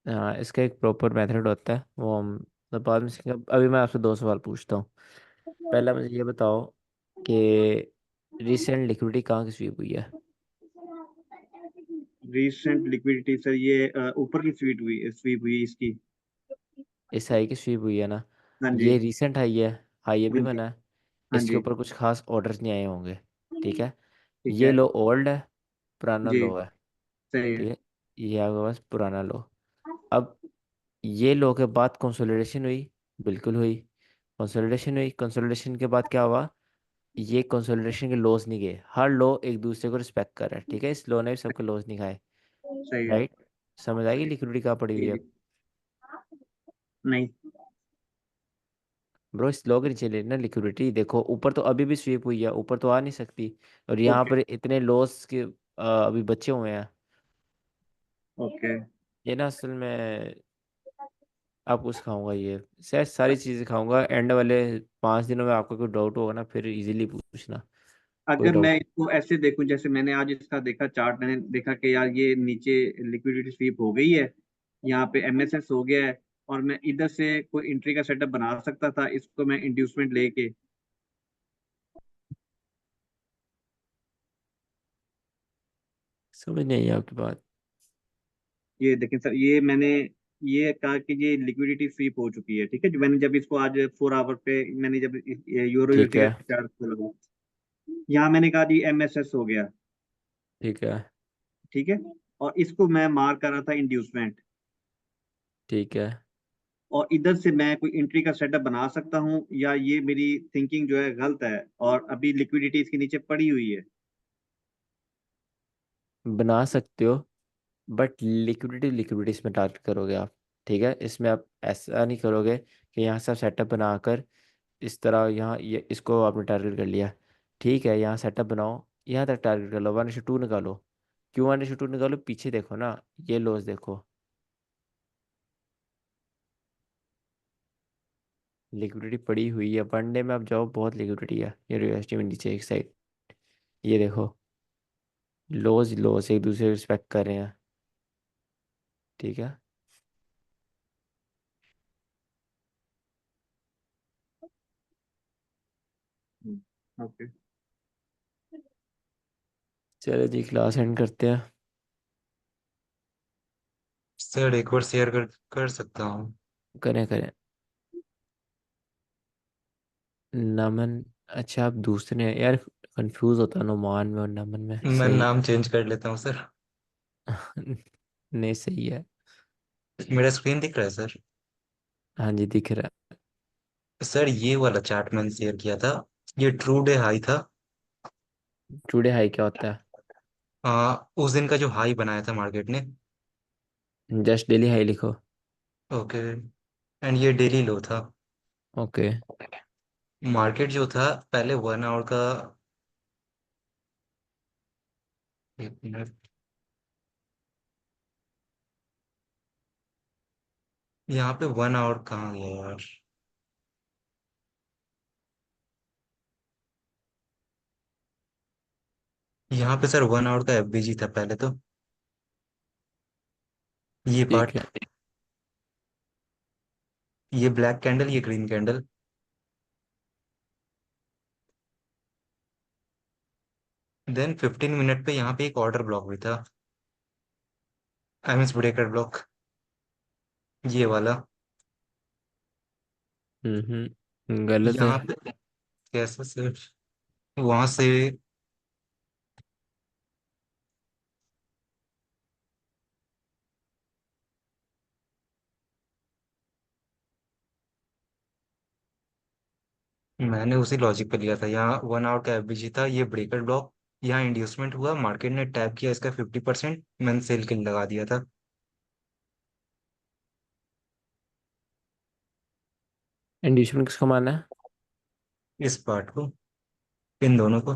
हाँ इसका एक प्रॉपर मेथड होता है, वो हम मतलब बाद में सीखेंगे। अभी मैं आपसे दो सवाल पूछता हूँ। पहला मुझे ये बताओ कि रिसेंट लिक्विडिटी कहाँ की स्वीप हुई है? रिसेंट लिक्विडिटी सर, ये ऊपर की स्वीप हुई इसकी। इस हाई की स्वीप हुई है ना? हाँ जी। ये रिसेंट हाई है, हाई अभी हाँ जी। बना है। हाँ इसके जी। ऊपर कुछ खास ऑर्डर्स नहीं आए होंगे। ठीक है। ठीक ये है। लो ओल्ड है, पुराना जी। लो है। सही है। ठीक है, ये आपके पास पुराना लो। अब ये लो के बाद कंसोलिडेशन हुई, बिल्कुल हुई। कंसोलिडेशन हुई, कंसोलिडेशन के बाद क्या हुआ? ये कंसोलिडेशन के लॉस नहीं गए, हर लो एक दूसरे को रिस्पेक्ट कर रहा है। ठीक है, इस लो ने भी सबके लॉस नहीं खाए। सही है। राइट। समझ आएगी लिक्विडिटी कहाँ पड़ी हुई जी है? जी। नहीं। ब्रो इस लो के नीचे लेना लिक्विडिटी, देखो ऊपर तो अभी भी स्वीप हुई है, ऊपर तो आ नहीं सकती। और यहाँ ओके। पर इतने लॉस के अभी बचे हुए हैं। ओके। ये ना असल में आपको सिखाऊंगा, ये शायद सारी चीज़ें सिखाऊंगा। एंड वाले 5 दिनों में आपको कोई डाउट होगा ना, फिर इजीली पूछना। कोई अगर मैं डाउट। इसको ऐसे देखूं, जैसे मैंने आज इसका देखा चार्ट, मैंने देखा कि यार ये नीचे लिक्विडिटी स्वीप हो गई है, यहाँ पे एमएसएस हो गया है, और मैं इधर से कोई एंट्री का सेटअप बना सकता था, इसको मैं इंड्यूसमेंट लेके। समझ नहीं आई आपकी बात। ये देखें सर, ये मैंने ये कहा कि ये लिक्विडिटी स्वीप हो चुकी है। ठीक है, जो मैंने जब इसको आज 4 आवर पे मैंने जब यूरो ठीक यूएसडी का है। चार्ट खोला, यहाँ मैंने कहा जी एमएसएस हो गया। ठीक है। ठीक है। और इसको मैं मार्क कर रहा था इंड्यूसमेंट, ठीक है। और इधर से मैं कोई एंट्री का सेटअप बना सकता हूँ, या ये मेरी थिंकिंग जो है गलत है और अभी लिक्विडिटी इसके नीचे पड़ी हुई है? बना सकते हो, बट लिक्विडिटी लिक्विडिटी इसमें टारगेट करोगे आप। ठीक है, इसमें आप ऐसा नहीं करोगे कि यहाँ से आप सेटअप बनाकर इस तरह यहाँ ये इसको आपने टारगेट कर लिया। ठीक है, यहाँ सेटअप बनाओ, यहाँ तक टारगेट कर लो, 1:2 निकालो। क्यों 1:2 निकालो? पीछे देखो ना, ये लॉस देखो। लिक्विडिटी पड़ी हुई है, वनडे में आप जाओ, बहुत लिक्विडिटी है। ये यूएसडी में नीचे एक साइड, ये देखो, लॉस लॉस एक दूसरे को रिस्पेक्ट कर रहे हैं। ठीक है, ओके। चलो जी, क्लास एंड करते हैं। सर एक बार शेयर कर सकता हूँ? करें करें। नमन, अच्छा आप दूसरे हैं यार, कंफ्यूज होता है नुमान में और नमन में। मैं सही नाम चेंज कर लेता हूँ सर। नहीं, सही है। मेरा स्क्रीन दिख रहा है सर? हाँ जी, दिख रहा है। सर ये वाला चार्ट मैंने शेयर किया था, ये ट्रू डे हाई था। टुडे हाई क्या होता उस दिन का जो हाई बनाया था मार्केट ने। है? जस्ट डेली हाई लिखो। ओके। एंड ये डेली लो था। ओके। मार्केट जो था पहले 1 आवर का, एक मिनट, यहाँ पे 1 आवर कहाँ गया यार? यहाँ पे सर 1 आवर का एफबीजी था पहले तो, ये ठीक पार्ट, है। ये ब्लैक कैंडल, ये ग्रीन कैंडल। देन 15 मिनट पे यहाँ पे एक ऑर्डर ब्लॉक भी था, आई मीन ब्रेकर ब्लॉक, ये वाला। गलत है। यहाँ पे कैसे सर, वहां से मैंने उसी लॉजिक पे लिया था। यहाँ 1 आवर का एफबीजी था, ये ब्रेकर ब्लॉक, यहाँ इंड्यूसमेंट हुआ, मार्केट ने टैप किया इसका 50%, मैंने सेल के लिए लगा दिया था इंड्यूसमेंट किसको माना है? इस पार्ट को, इन दोनों को।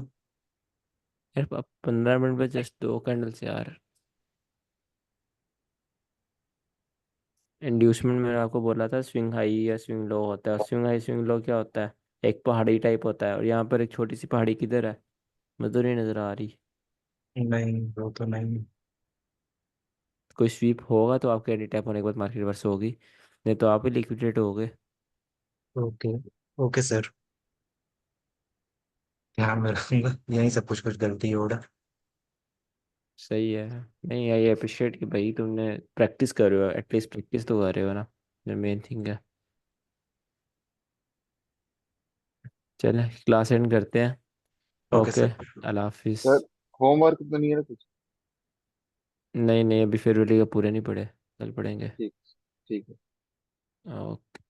यार, अब 15 मिनट में जस्ट 2 कैंडल से यार। इंड्यूसमेंट मैंने आपको बोला था, स्विंग हाई या स्विंग लो होता है। स्विंग हाई स्विंग लो क्या होता है? एक पहाड़ी टाइप होता है, और यहाँ पर एक छोटी सी पहाड़ी किधर है? मुझे तो नहीं नजर आ रही। नहीं वो तो नहीं। कोई स्वीप होगा तो आपके एडी टैप होने के बाद मार्केट रिवर्स होगी, नहीं तो आप ही लिक्विडेट हो गए। ओके। ओके सर, ध्यान में रखूंगा, यही सब कुछ कुछ गलती हो रहा। सही है। नहीं, आई अप्रिशिएट कि भाई तुमने प्रैक्टिस कर रहे हो, एटलीस्ट प्रैक्टिस तो कर रहे हो ना, जो मेन थिंग है। चले, क्लास एंड करते हैं। Okay okay, sir. अल्लाह हाफिज़। सर होमवर्क तो नहीं है ना कुछ? नहीं नहीं, अभी फेयरवेल का पूरे नहीं पढ़े, कल पढ़ेंगे। ठीक, ठीक है। ओके।